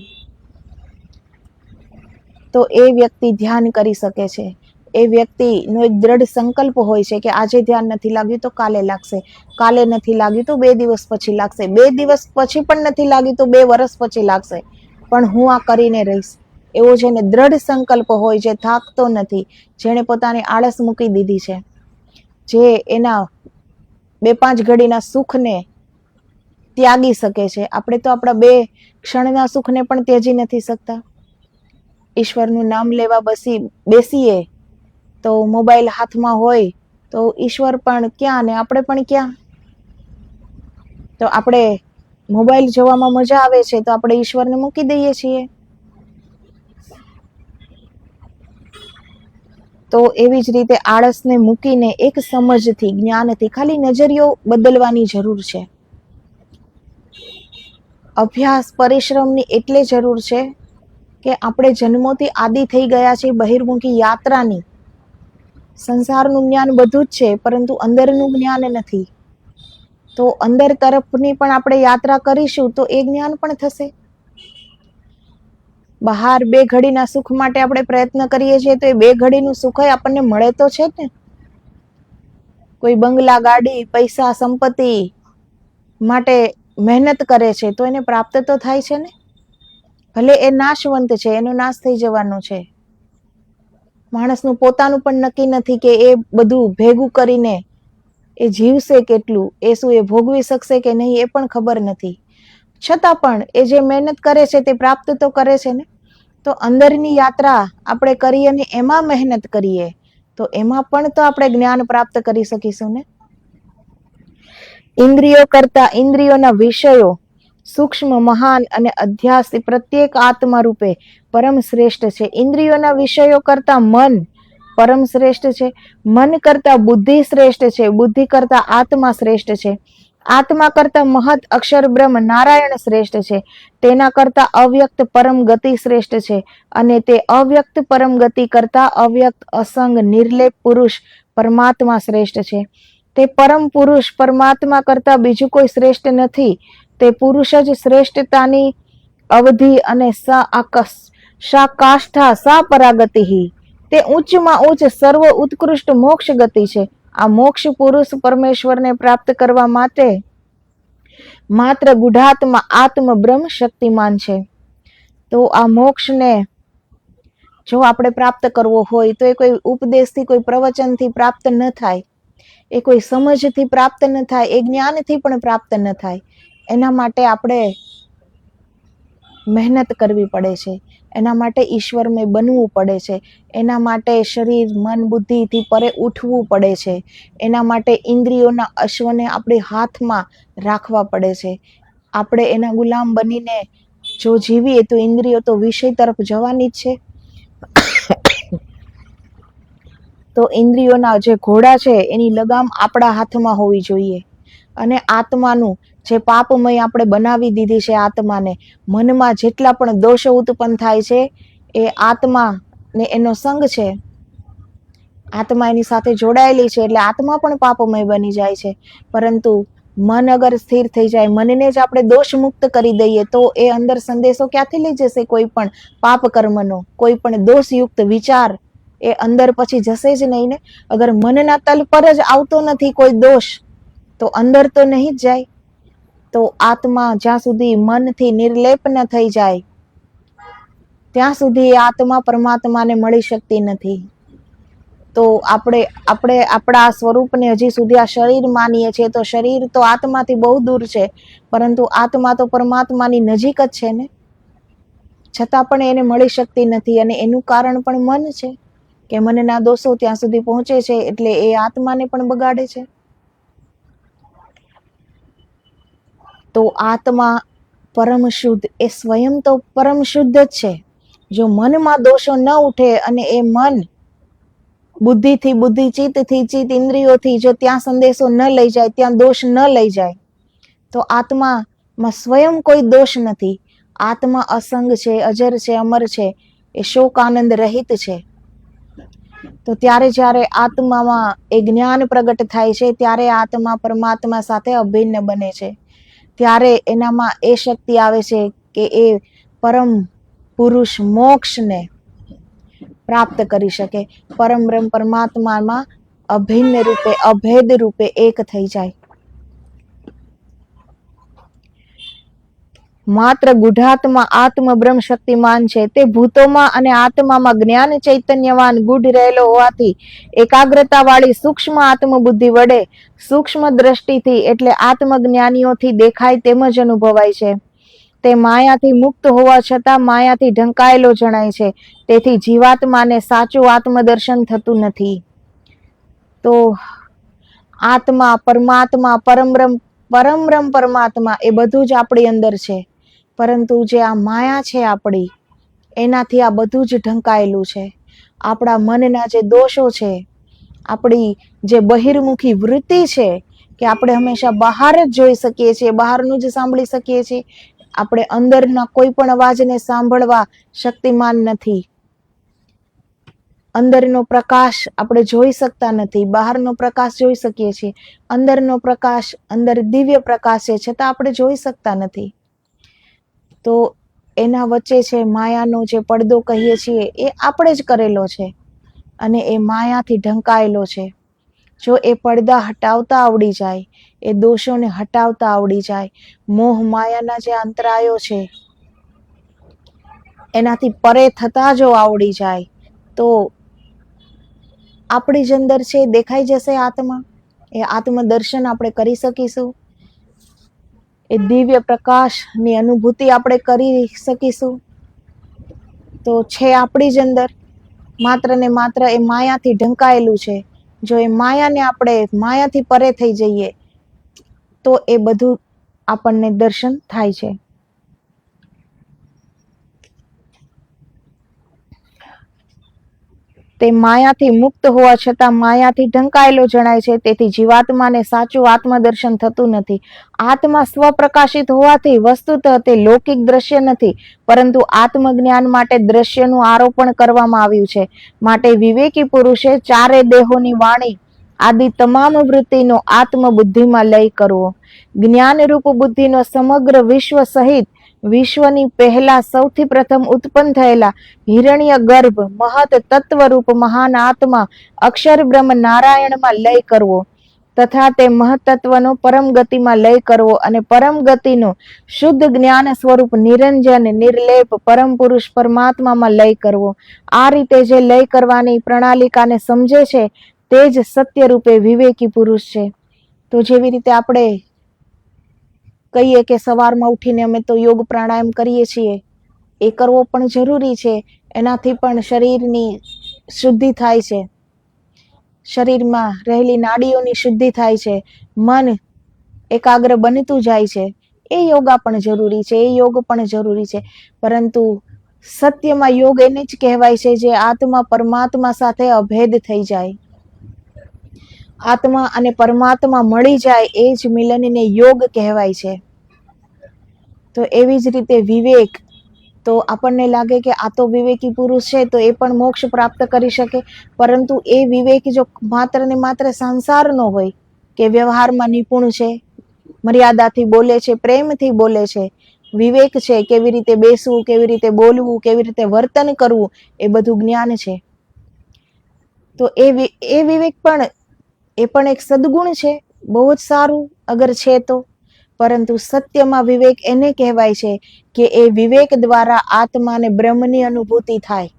તો એ વ્યક્તિ ધ્યાન કરી શકે છે. એ વ્યક્તિનો એક દ્રઢ સંકલ્પ હોય છે કે આજે ધ્યાન નથી લાગ્યું તો કાલે લાગશે, કાલે નથી લાગ્યું તો 2 દિવસ પછી લાગશે, 2 દિવસ પછી પણ નથી લાગ્યું તો 2 વર્ષ પછી લાગશે, પણ હું આ કરીને રહીશ. એવો જેને દ્રઢ સંકલ્પ હોય, જે થાકતો નથી, જેણે પોતાની આળસ મૂકી દીધી છે, જે એના 2-5 ઘડીના સુખને ત્યાગી શકે છે. આપણે તો આપણા 2 ક્ષણના સુખને પણ ત્યજી નથી શકતા. ઈશ્વરનું નામ લેવા બેસીએ તો મોબાઈલ હાથમાં હોય તો ઈશ્વર પણ ક્યાં ને આપણે પણ ક્યાં. તો આપણે મોબાઈલ જોવામાં મજા આવે છે તો આપણે ઈશ્વરને મૂકી દઈએ છીએ. તો એવી જ રીતે આળસને મૂકીને એક સમજથી, જ્ઞાનથી, ખાલી નજરિયો બદલવાની જરૂર છે. અભ્યાસ, પરિશ્રમની એટલે જરૂર છે કે આપણે જન્મોથી આદિ થઈ ગયા છે બહિર્મુખી યાત્રાની. સંસારનું જ્ઞાન બધું જ છે, પરંતુ અંદરનું જ્ઞાન નથી. તો અંદર તરફની પણ આપણે યાત્રા કરીશું તો એ જ્ઞાન પણ થશે. બહાર 2 ઘડીના સુખ માટે આપણે પ્રયત્ન કરીએ છીએ તો એ 2 ઘડીનું સુખ આપણને મળે તો છે જ ને. કોઈ બંગલા, ગાડી, પૈસા, સંપત્તિ માટે મહેનત કરે છે તો એને પ્રાપ્ત તો થાય છે ને. ભલે એ નાશવંત છે, એનો નાશ થઈ જવાનો છે. માણસનું પોતાનું પણ નક્કી નથી કે એ બધું ભેગું કરીને એ જીવશે કેટલું, એ શું એ ભોગવી શકશે કે નહીં એ પણ ખબર નથી. છતાં પણ એ જે મહેનત કરે છે તે પ્રાપ્ત તો કરે છે ને. તો અંદરની યાત્રા આપણે કરીએ અને એમાં મહેનત કરીએ તો એમાં પણ તો આપણે જ્ઞાન પ્રાપ્ત કરી શકીશું ને. ઇન્દ્રિયો કરતા ઇન્દ્રિયોના વિષયો સૂક્ષ્મ, મહાન અને અધ્યાસી પ્રત્યેક આત્મા રૂપે પરમ શ્રેષ્ઠ છે. ઇન્દ્રિયોના વિષયો કરતા મન પરમ શ્રેષ્ઠ છે, મન કરતા બુદ્ધિ શ્રેષ્ઠ છે, બુદ્ધિ કરતા આત્મા શ્રેષ્ઠ છે, આત્મા કરતા મહત અક્ષર બ્રહ્મ નારાયણ શ્રેષ્ઠ છે, તેના કરતા અવ્યક્ત પરમ ગતિ શ્રેષ્ઠ છે, અને તે અવ્યક્ત પરમ ગતિ કરતા અવ્યક્ત અસંગ નિર્લેપ પુરુષ પરમાત્મા શ્રેષ્ઠ છે. તે પરમ પુરુષ પરમાત્મા કરતા બીજું કોઈ શ્રેષ્ઠ નથી. તે પુરુષ જ શ્રેષ્ઠતાની અવધિ અને કાષ્ઠા સા પરાગતિ. તે ઉચ્ચમાં ઉચ્ચ સર્વ ઉત્કૃષ્ટ મોક્ષ ગતિ છે. આ મોક્ષ પુરુષ પરમેશ્વરને પ્રાપ્ત કરવા માટે માત્ર ગુઢાત્મા આત્મ બ્રહ્મ શક્તિમાન છે. તો આ મોક્ષને જો આપણે પ્રાપ્ત કરવો હોય તો એ કોઈ ઉપદેશથી, કોઈ પ્રવચનથી પ્રાપ્ત ન થાય, એ કોઈ સમજથી પ્રાપ્ત ન થાય, એ જ્ઞાનથી પણ પ્રાપ્ત ન થાય. એના માટે આપણે મહેનત કરવી પડે છે, એના માટે ઈશ્વરમય બનવું પડે છે, એના માટે શરીર, મન, બુદ્ધિથી પરે ઉઠવું પડે છે, એના માટે ઇન્દ્રિયોના અશ્વને આપણે હાથમાં રાખવા પડે છે. આપણે એના ગુલામ બનીને જો જીવીએ તો ઇન્દ્રિયો તો વિષય તરફ જવાની જ છે. તો ઇન્દ્રિયોના જે ઘોડા છે એની લગામ આપણા હાથમાં હોવી જોઈએ. અને આત્માનું જે પાપમય આપણે બનાવી દીધી છે, આત્માને મનમાં જેટલા પણ દોષો ઉત્પન્ન થાય છે એ આત્મા ને એનો સંગ છે, આત્મા એની સાથે જોડાયેલી છે, એટલે આત્મા પણ પાપમય બની જાય છે. પરંતુ મન અગર સ્થિર થઈ જાય, મનને જ આપણે દોષ મુક્ત કરી દઈએ તો એ અંદર સંદેશો ક્યાંથી લઈ જશે? કોઈ પણ પાપ કર્મનો, કોઈ પણ દોષયુક્ત વિચાર એ અંદર પછી જશે જ નહીં ને. અગર મનના તલ પર જ આવતો નથી કોઈ દોષ તો અંદર તો નહીં જ જાય. તો આત્મા જ્યાં સુધી મનથી નિર્લેપ ન થઈ જાય ત્યાં સુધી એ આત્મા પરમાત્માને મળી શકતી નથી. તો આપણે આપણા સ્વરૂપને હજી સુધી આ શરીર માનીએ છીએ, તો શરીર તો આત્માથી બહુ દૂર છે, પરંતુ આત્મા તો પરમાત્માની નજીક જ છે ને. છતાં પણ એને મળી શકતી નથી, અને એનું કારણ પણ મન છે કે મનના દોષો ત્યાં સુધી પહોંચે છે, એટલે એ આત્માને પણ બગાડે છે. તો આત્મા પરમ શુદ્ધ, એ સ્વયં તો પરમ શુદ્ધ જ છે. જો મનમાં દોષો ન ઉઠે અને એ મન બુદ્ધિથી બુદ્ધિ, ચિત્તથી ચિત્ત, ઇન્દ્રિયોથી જો ત્યાં સંદેશો ન લઈ જાય, ત્યાં દોષ ન લઈ જાય, તો આત્મામાં સ્વયં કોઈ દોષ નથી. આત્મા અસંગ છે, અજર છે, અમર છે, એ શોક આનંદ રહિત છે. તો ત્યારે જ્યારે આત્મામાં એ જ્ઞાન પ્રગટ થાય છે, ત્યારે આત્મા પરમાત્મા સાથે અભિન્ન બને છે. ત્યારે એનામાં એ શક્તિ આવે છે કે એ પરમ પુરુષ મોક્ષને પ્રાપ્ત કરી શકે. પરમ બ્રહ્મ પરમાત્મામાં અભિન્ન રૂપે, અભેદ રૂપે એક થઈ જાય. માત્ર ગુઢાત્મા આત્મ બ્રહ્મ શક્તિમાન છે. તે ભૂતોમાં અને આત્મામાં જ્ઞાન ચૈતન્યવાન ગુઢ રહેલો હોવાથી એકાગ્રતા વાળી સૂક્ષ્મ આત્મબુદ્ધિ વડે સૂક્ષ્મ દ્રષ્ટિથી, એટલે આત્મજ્ઞાનીઓથી દેખાય તેમ જ અનુભવાય છે. તે માયાથી મુક્ત હોવા છતાં માયાથી ઢંકાયેલો જણાય છે. તેથી જીવાત્માને સાચું આત્મદર્શન થતું નથી. તો આત્મા, પરમાત્મા, પરમબ્રહ્મ પરમાત્મા એ બધું જ આપણી અંદર છે, પરંતુ જે આ માયા છે આપણી, એનાથી આ બધું જ ઢંકાયેલું છે. આપણા મનના જે દોષો છે, આપણી જે બહિર્મુખી વૃત્તિ છે કે આપણે હંમેશા બહાર જ જોઈ શકીએ છીએ, બહારનું જ સાંભળી શકીએ છીએ, આપણે અંદરના કોઈ પણ અવાજને સાંભળવા શક્તિમાન નથી. અંદરનો પ્રકાશ આપણે જોઈ શકતા નથી, બહારનો પ્રકાશ જોઈ શકીએ છીએ. અંદરનો પ્રકાશ, અંદર દિવ્ય પ્રકાશ છે, છતાં આપણે જોઈ શકતા નથી. તો એના વચ્ચે છે માયાનો જે પડદો કહીએ છીએ, એ આપણે જ કરેલો છે, અને એ માયાથી ઢંકાયેલો છે. જો એ પડદા હટાવતા આવડી જાય, એ દોષોને હટાવતા આવડી જાય, મોહ માયાના જે અંતરાયો છે એનાથી પરે થતા જો આવડી જાય, તો આપણી જ અંદર છે દેખાઈ જશે આત્મા. એ આત્મ દર્શન આપણે કરી શકીશું. એ દિવ્ય પ્રકાશની અનુભૂતિ આપણે કરી શકીશું. તો છે આપણી જ અંદર, માત્ર ને માત્ર એ માયાથી ઢંકાયેલું છે. જો એ માયાને આપણે માયાથી પરે થઈ જઈએ, તો એ બધું આપણને દર્શન થાય છે. તે માયાથી મુક્ત હોવા છતાં માયાથી ઢંકાયેલો જણાય છે. તેથી જીવાત્માને સાચું આત્મદર્શન થતું નથી. આત્મા સ્વપ્રકાશિત હોવાથી વસ્તુતઃ તે લૌકિક દ્રશ્ય નથી, પરંતુ આત્મજ્ઞાન માટે દ્રશ્યનું આરોપણ કરવામાં આવ્યું છે. માટે વિવેકી પુરુષે ચારે દેહોની વાણી આદિ તમામ વૃત્તિનો આત્મબુદ્ધિમાં લય કરવો. જ્ઞાનરૂપ બુદ્ધિનો સમગ્ર વિશ્વ સહિત વિશ્વની પહેલા સૌથી પ્રથમ ઉત્પન્ન થયેલા હિરણ્ય ગર્ભ મહત તત્વરૂપ મહાન આત્મા અક્ષર બ્રહ્મ નારાયણમાં લય કરવો, તથા તે મહતત્વનો પરમ ગતિમાં લય કરવો, અને પરમ ગતિનો શુદ્ધ જ્ઞાન સ્વરૂપ નિરંજન નિર્લેપ પરમ પુરુષ પરમાત્મામાં લય કરવો. આ રીતે જે લય કરવાની પ્રણાલિકાને સમજે છે, તે જ સત્ય રૂપે વિવેકી પુરુષ છે. તો જેવી રીતે આપણે કહીએ કે સવારમાં ઉઠીને અમે તો યોગ પ્રાણાયામ કરીએ છીએ, એ કરવો પણ જરૂરી છે. એનાથી પણ શરીરની શુદ્ધિ થાય છે, શરીરમાં રહેલી નાડીઓની શુદ્ધિ થાય છે, મન એકાગ્ર બનતું જાય છે. એ યોગા પણ જરૂરી છે, એ યોગ પણ જરૂરી છે. પરંતુ સત્યમાં યોગ એને જ કહેવાય છે જે આત્મા પરમાત્મા સાથે અભેદ થઈ જાય. આત્મા અને પરમાત્મા મળી જાય, એ જ મિલનને યોગ કહેવાય છે. તો એવી જ રીતે વિવેક, તો આપણને લાગે કે આ તો વિવેકી પુરુષ છે, તો એ પણ મોક્ષ પ્રાપ્ત કરી શકે, પરંતુ એ વિવેક જો માત્ર ને માત્ર સંસારનો હોય, કે વ્યવહારમાં નિપુણ છે, મર્યાદાથી બોલે છે, પ્રેમથી બોલે છે, વિવેક છે કેવી રીતે બેસવું, કેવી રીતે બોલવું, કેવી રીતે વર્તન કરવું, એ બધું જ્ઞાન છે. તો એ વિવેક પણ, એ પણ એક સદગુણ છે, બહુ જ સારું અગર છે તો. પરંતુ સત્યમાં વિવેક એને કહેવાય છે કે એ વિવેક દ્વારા આત્માને બ્રહ્મની અનુભૂતિ થાય.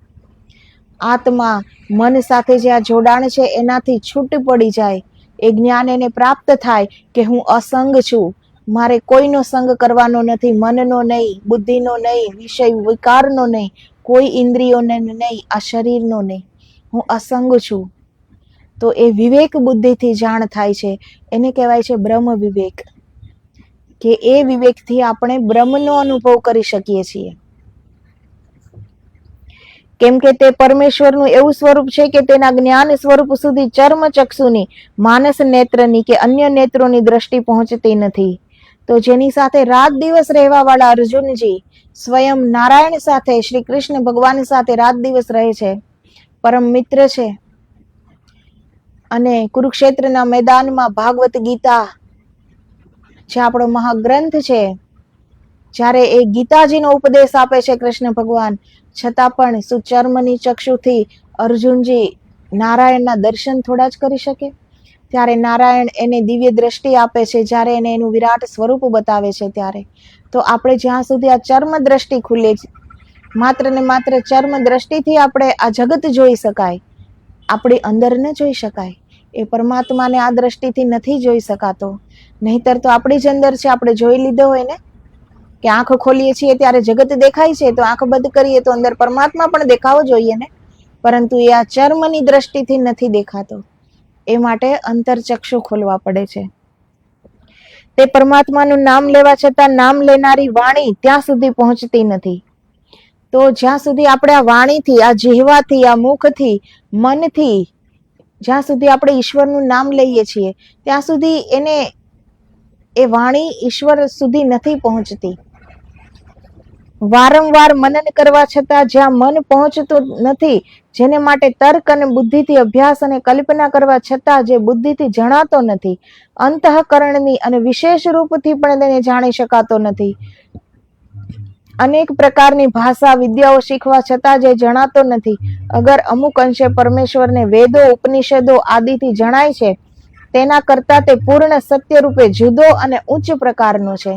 આત્મા મન સાથે જે આ જોડાણ છે એનાથી છૂટ પડી જાય. એ જ્ઞાન એને પ્રાપ્ત થાય કે હું અસંગ છું, મારે કોઈનો સંગ કરવાનો નથી, મનનો નહીં, બુદ્ધિનો નહીં, વિષય વિકારનો નહીં, કોઈ ઇન્દ્રિયોને નહીં, આ શરીરનો નહીં, હું અસંગ છું. તો એ વિવેક બુદ્ધિથી જાણ થાય છે, એને કહેવાય છે બ્રહ્મ વિવેક. કે એ વિવેકથી આપણે બ્રહ્મનો અનુભવ કરી શકીએ છીએ. કેમ કે તે પરમેશ્વરનું એવું સ્વરૂપ છે કે તેના જ્ઞાન સ્વરૂપ સુધી ચર્મ ચક્ષુની, માનસ નેત્રની કે અન્ય નેત્રોની દ્રષ્ટિ પહોંચતી નથી. તો જેની સાથે રાત દિવસ રહેવા વાળા અર્જુનજી સ્વયં નારાયણ સાથે, શ્રી કૃષ્ણ ભગવાન સાથે રાત દિવસ રહે છે, પરમ મિત્ર છે. અને કુરુક્ષેત્રના મેદાનમાં ભાગવત ગીતા જે આપણો મહાગ્રંથ છે, જ્યારે એ ગીતાજીનો ઉપદેશ આપે છે કૃષ્ણ ભગવાન, છતાં પણ સુચર્મની ચક્ષુથી અર્જુનજી નારાયણના દર્શન થોડા જ કરી શકે? ત્યારે નારાયણ એને દિવ્ય દ્રષ્ટિ આપે છે, જ્યારે એને એનું વિરાટ સ્વરૂપ બતાવે છે ત્યારે. તો આપણે જ્યાં સુધી આ ચર્મ દ્રષ્ટિ ખુલે, માત્ર ને માત્ર ચર્મ દ્રષ્ટિથી આપણે આ જગત જોઈ શકાય, આપણી અંદર ન જોઈ શકાય. એ પરમાત્માને આ દ્રષ્ટિથી નથી જોઈ શકાતો. નહીતર તો આપણી જ અંદર છે, આપણે જોઈ લીધો હોય ને, કે આંખ ખોલીએ છીએ ત્યારે જગત દેખાય છે, તો આંખ બંધ કરીએ તો અંદર પરમાત્મા પણ દેખાવો જોઈએ ને. પરંતુ એ આ ચર્મની દ્રષ્ટિથી નથી દેખાતો. એ માટે અંતરચક્ષુ ખોલવા પડે છે. તે પરમાત્માનું નામ લેવા છતાં નામ લેનારી વાણી ત્યાં સુધી પહોંચતી નથી. તો જ્યાં સુધી આપણે આ વાણીથી, આ જીહવાથી, આ મુખથી, મનથી જ્યાં સુધી આપણે ઈશ્વરનું નામ લઈએ છીએ, ત્યાં સુધી એને એ વાણી ઈશ્વર સુધી નથી પહોંચતી. વારંવાર મનન કરવા છતાં જ્યાં મન પહોંચતું નથી, જેને માટે તર્ક અને બુદ્ધિથી અભ્યાસ અને કલ્પના કરવા છતાં જે બુદ્ધિથી જણાતો નથી, અંતઃકરણની અને વિશેષ રૂપથી પણ તેને જાણી શકાતો નથી, અનેક પ્રકારની ભાષા વિદ્યાઓ શીખવા છતાં જે જણાતો નથી, અગર અમુક અંશે પરમેશ્વરને વેદો ઉપનિષદો આદિથી જણાય છે, તેના કરતા તે પૂર્ણ સત્ય રૂપે જુદો અને ઉચ્ચ પ્રકારનો છે.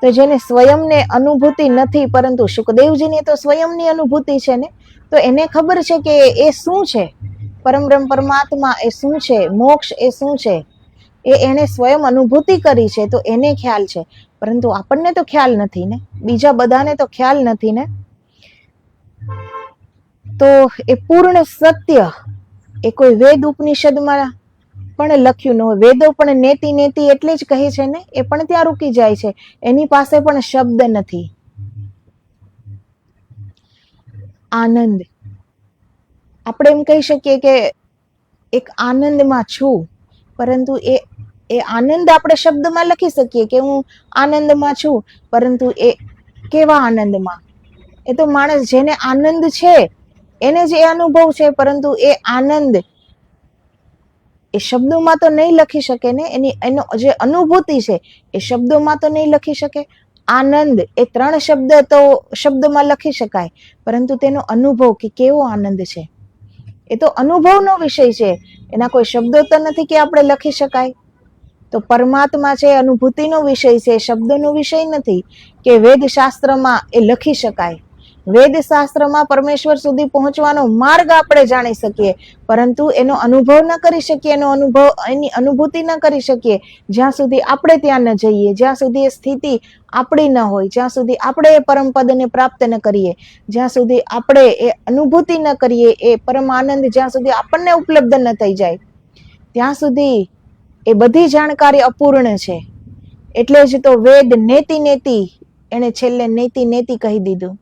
તો જેને સ્વયંને અનુભૂતિ નથી, પરંતુ સુખદેવજીને તો સ્વયંની અનુભૂતિ છે ને, તો એને ખબર છે કે એ શું છે, પરમબ્રહ્મ પરમાત્મા એ શું છે, મોક્ષ એ શું છે, એ એને સ્વયં અનુભૂતિ કરી છે, તો એને ખ્યાલ છે. પરંતુ આપણને તો ખ્યાલ નથી ને, બીજા બધાને તો ખ્યાલ નથી ને. તો એ પૂર્ણ સત્ય એ કોઈ વેદ ઉપનિષદમાં પણ લખ્યું ન હોય. વેદો પણ નેતિ નેતિ એટલે જ કહે છે ને, એ પણ ત્યાં રૂકી જાય છે. એની પાસે પણ શબ્દ નથી. આનંદ, આપણે એમ કહી શકીએ કે એક આનંદમાં છું, પરંતુ એ આનંદ આપણે શબ્દમાં લખી શકીએ કે હું આનંદમાં છું, પરંતુ એ કેવા આનંદમાં? એ તો માણસ જેને આનંદ છે એને જ એ અનુભવ છે, પરંતુ એ આનંદ એ શબ્દોમાં તો નહીં લખી શકે ને. એનો જે અનુભૂતિ છે એ શબ્દોમાં તો નહીં લખી શકે. આનંદ એ 3 શબ્દ તો શબ્દમાં લખી શકાય, પરંતુ તેનો અનુભવ કે કેવો આનંદ છે, એ તો અનુભવનો વિષય છે. એના કોઈ શબ્દો તો નથી કે આપણે લખી શકાય. તો પરમાત્મા છે અનુભૂતિનો વિષય છે, શબ્દનો વિષય નથી કે વેદ શાસ્ત્રમાં એ લખી શકાય. વેદ શાસ્ત્રમાં પરમેશ્વર સુધી પહોંચવાનો માર્ગ આપણે જાણી શકીએ, પરંતુ એનો અનુભવ ન કરી શકીએ, એની અનુભૂતિ ન કરી શકીએ જ્યાં સુધી આપણે ત્યાં ન જઈએ, જ્યાં સુધી એ સ્થિતિ આપણી ન હોય, જ્યાં સુધી આપણે એ પરમ પદને પ્રાપ્ત ન કરીએ, જ્યાં સુધી આપણે એ અનુભૂતિ ન કરીએ, એ પરમ આનંદ જ્યાં સુધી આપણને ઉપલબ્ધ ન થઈ જાય, ત્યાં સુધી એ બધી જાણકારી અપૂર્ણ છે. એટલે જ તો વેદ નેતિ નેતિ, એને છેલ્લે નેતિ નેતિ કહી દીધું.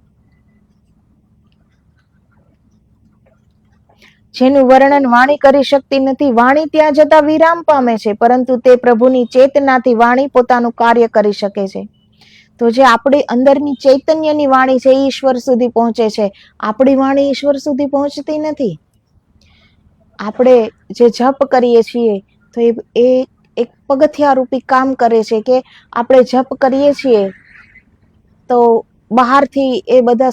જેનું વર્ણન વાણી કરી શકતી નથી. વાણી ત્યાં જતા વિરામ પામે છે, પરંતુ તે પ્રભુની ચેતનાથી વાણી પોતાનું કાર્ય કરી શકે છે. તો જે આપણી અંદરની ચૈતન્યની વાણી છે એ ઈશ્વર સુધી પહોંચે છે. આપણી વાણી ઈશ્વર સુધી પહોંચતી નથી. આપણે જે જપ કરીએ છીએ તો એ એક પગથિયા રૂપી કામ કરે છે કે આપણે જપ કરીએ છીએ તો બહારથી એ બધા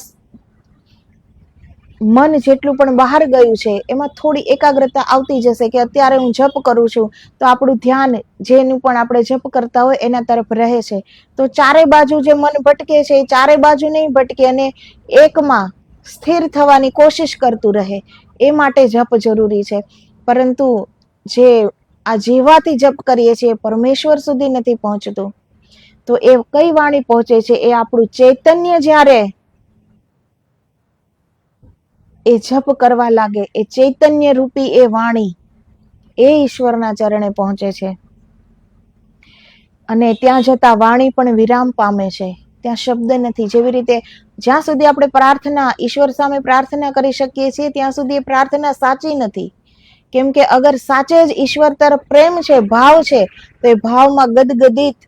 મન જેટલું પણ બહાર ગયું છે એમાં થોડી એકાગ્રતા આવતી જશે કે અત્યારે હું જપ કરું છું તો આપણું ધ્યાન જેનું પણ આપણે જપ કરતા હોય એના તરફ રહે છે. તો ચારે બાજુ જે મન ભટકે છે એ ચારે બાજુ નહીં ભટકે અને એકમાં સ્થિર થવાની કોશિશ કરતું રહે, એ માટે જપ જરૂરી છે. પરંતુ જે આ જીવાથી જપ કરીએ છીએ પરમેશ્વર સુધી નથી પહોંચતું. તો એ કઈ વાણી પહોંચે છે? એ આપણું ચૈતન્ય જ્યારે એ જપ કરવા લાગે, એ ચૈતન્ય રૂપી એ વાણી એ ઈશ્વરના ચરણે પહોંચે છે. અને ત્યાં જતા વાણી પણ વિરામ પામે છે, ત્યાં શબ્દ નથી. જેવી રીતે જ્યાં સુધી આપણે પ્રાર્થના ઈશ્વર સામે પ્રાર્થના કરી શકીએ છીએ ત્યાં સુધી એ પ્રાર્થના સાચી નથી. કેમ કે અગર સાચે જ ઈશ્વર તરફ પ્રેમ છે, ભાવ છે, તો એ ભાવમાં ગદગદિત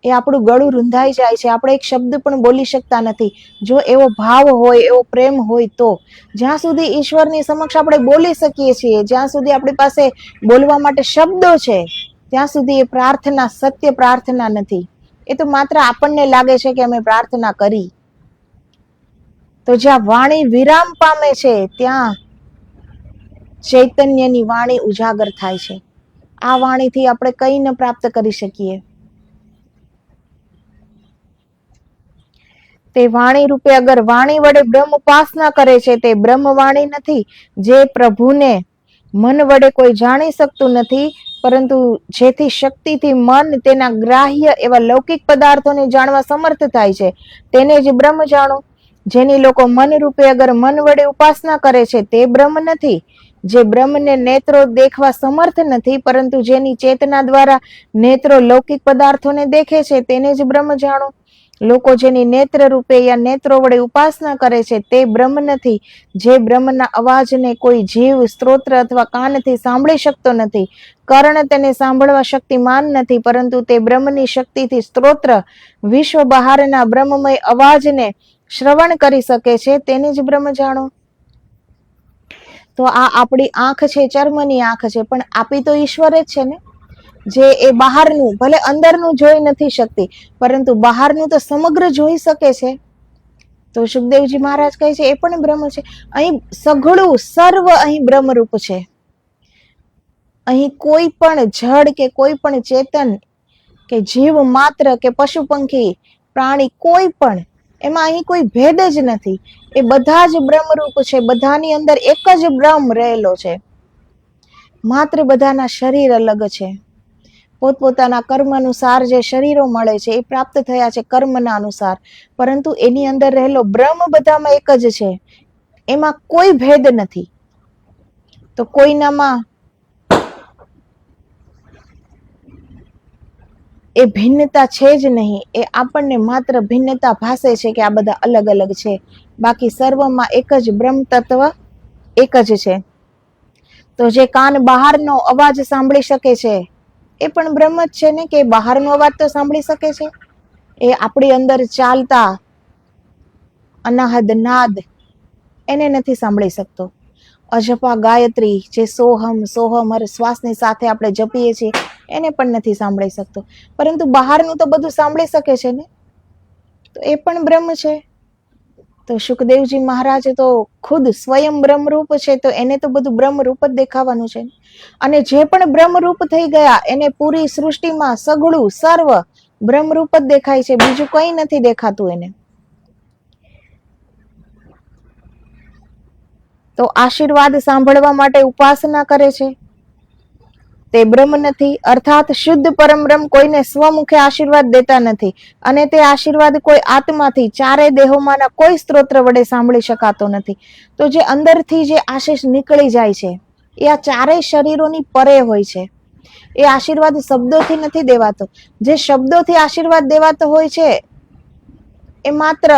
એ આપણું ગળું રૂંધાઈ જાય છે. આપણે એક શબ્દ પણ બોલી શકતા નથી. જો એવો ભાવ હોય, એવો પ્રેમ હોય તો જ્યાં સુધી ઈશ્વરની સમક્ષ આપણે બોલી શકીએ છીએ, જ્યાં સુધી આપણી પાસે બોલવા માટે શબ્દો છે, ત્યાં સુધી એ પ્રાર્થના સત્ય પ્રાર્થના નથી. એ તો માત્ર આપણને લાગે છે કે અમે પ્રાર્થના કરી. તો જ્યાં વાણી વિરામ પામે છે ત્યાં ચૈતન્યની વાણી ઉજાગર થાય છે. આ વાણીથી આપણે કઈ ન પ્રાપ્ત કરી શકીએ. તે વાણી રૂપે અગર વાણી વડે બ્રહ્મ ઉપાસના કરે છે તે બ્રહ્મ વાણી નથી. જે પ્રભુને મન વડે કોઈ જાણી શકતું નથી, પરંતુ જેથી શક્તિથી મન તેના ગ્રાહ્ય એવા લૌકિક પદાર્થોને જાણવા સમર્થ થાય છે તેને જ બ્રહ્મ જાણો. જેની લોકો મન રૂપે અગર મન વડે ઉપાસના કરે છે તે બ્રહ્મ નથી. જે બ્રહ્મને નેત્રો દેખવા સમર્થ નથી, પરંતુ જેની ચેતના દ્વારા નેત્રો લૌકિક પદાર્થોને દેખે છે તેને જ બ્રહ્મ જાણો. લોકો જેની નેત્ર રૂપે યા નેત્રો વડે ઉપાસના કરે છે તે બ્રહ્મ નથી. જે બ્રહ્મના અવાજને કોઈ જીવ સ્ત્રોત્ર અથવા કાનથી સાંભળી શકતો નથી, કર્ણ તેને સાંભળવા શક્તિમાન નથી, પરંતુ તે બ્રહ્મની શક્તિથી સ્ત્રોત્ર વિશ્વ બહારના બ્રહ્મમય અવાજને શ્રવણ કરી શકે છે તેને જ બ્રહ્મ જાણો. તો આ આપણી આંખ છે, ચર્મની આંખ છે, પણ આપી તો ઈશ્વર જ છે ને. જે એ બહારનું ભલે અંદરનું જોઈ નથી શકતી, પરંતુ બહારનું તો સમગ્ર જોઈ શકે છે. તો સુખદેવજી મહારાજ કહે છે એ પણ બ્રહ્મ છે. અહીં સઘળું સર્વ અહીં બ્રહ્મરૂપ છે. અહીં કોઈ પણ જડ કે કોઈ પણ ચેતન કે જીવ માત્ર કે પશુ પંખી પ્રાણી કોઈ પણ એમાં અહીં કોઈ ભેદ જ નથી. એ બધા જ બ્રહ્મરૂપ છે. બધાની અંદર એક જ બ્રહ્મ રહેલો છે. માત્ર બધાના શરીર અલગ છે. પોતપોતાના કર્મ અનુસાર જે શરીરો મળે છે એ પ્રાપ્ત થયા છે કર્મના અનુસાર, પરંતુ એની અંદર રહેલો બ્રહ્મ બધામાં એક જ છે. એમાં કોઈ ભેદ નથી. તો કોઈનામાં એ ભિન્નતા છે જ નહીં. એ આપણને માત્ર ભિન્નતા ભાસે છે કે આ બધા અલગ અલગ છે. બાકી સર્વમાં એક જ બ્રહ્મ તત્વ એક જ છે. તો જે કાન બહારનો અવાજ સાંભળી શકે છે એ પણ બ્રહ્મ જ છે ને, કે બહારનો અવાજ તો સાંભળી શકે છે. એ આપણી અંદર ચાલતા અનાહદ નાદ એને નથી સાંભળી શકતો. અજપા ગાયત્રી જે સોહમ સોહમ હર શ્વાસની સાથે આપણે જપીએ છીએ એને પણ નથી સાંભળી શકતો. પરંતુ બહારનું તો બધું સાંભળી શકે છે ને, તો એ પણ બ્રહ્મ છે. તો સુખદેવજી મહારાજ તો ખુદ સ્વયં બ્રહ્મરૂપ છે, તો એને તો બધું બ્રહ્મરૂપ જ દેખાવાનું છે. અને જે પણ બ્રહ્મરૂપ થઈ ગયા એને પૂરી સૃષ્ટિમાં સઘળું સર્વ બ્રહ્મરૂપ જ દેખાય છે. બીજું કઈ નથી દેખાતું એને. તો આશીર્વાદ સાંભળવા માટે ઉપાસના કરે છે તે બ્રહ્મ નથી. અર્થાત શુદ્ધ પરમ બ્રહ્મ કોઈને સ્વમુખે આશીર્વાદ દેતા નથી. અને તે આશીર્વાદ કોઈ આત્માથી ચારે દેહોમાંના કોઈ સ્ત્રોત્ર વડે સાંભળી શકાતો નથી. તો જે અંદરથી જે આશીષ નીકળી જાય છે એ આ ચારેય શરીરોની પરે હોય છે. એ આશીર્વાદ શબ્દોથી નથી દેવાતો. જે શબ્દોથી આશીર્વાદ દેવાતો હોય છે એ માત્ર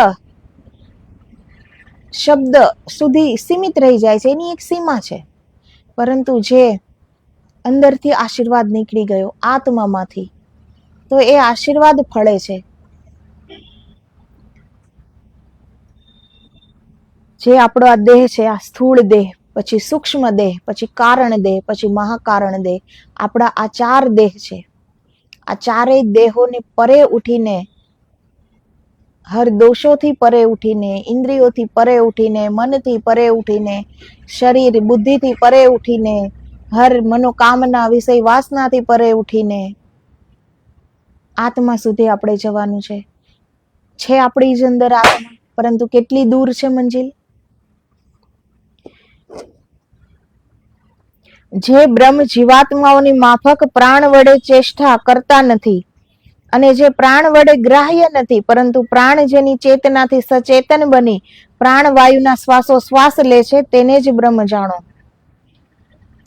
શબ્દ સુધી સીમિત રહી જાય છે, એની એક સીમા છે. પરંતુ જે અંદરથી આશીર્વાદ નીકળી ગયો આત્મામાંથી, તો એ આશીર્વાદ ફળે છે. જે આપણો આ દેહ છે, આ સ્થૂળ દેહ, પછી સૂક્ષ્મ દેહ, પછી કારણ દેહ, પછી મહાકારણ દેહ, આપણા આ ચાર દેહ છે. આ ચારેય દેહોને પરે ઉઠીને હર દોષોથી પરે ઉઠીને, ઇન્દ્રિયોથી પરે ઉઠીને, મનથી પરે ઉઠીને, શરીર બુદ્ધિથી પરે ઉઠીને, હર મનોકામના વિષય વાસનાથી પરે ઉઠીને આત્મા સુધી આપણે જવાનું છે આપણી જ અંદર આત્મા, પરંતુ કેટલી દૂર છે મંજિલ? જે બ્રહ્મ જીવાત્માઓની માફક પ્રાણ વડે ચેષ્ટા કરતા નથી અને જે પ્રાણ વડે ગ્રાહ્ય નથી, પરંતુ પ્રાણ જેની ચેતનાથી સચેતન બની પ્રાણવાયુના શ્વાસોશ્વાસ લે છે, તેને જ બ્રહ્મ જાણો.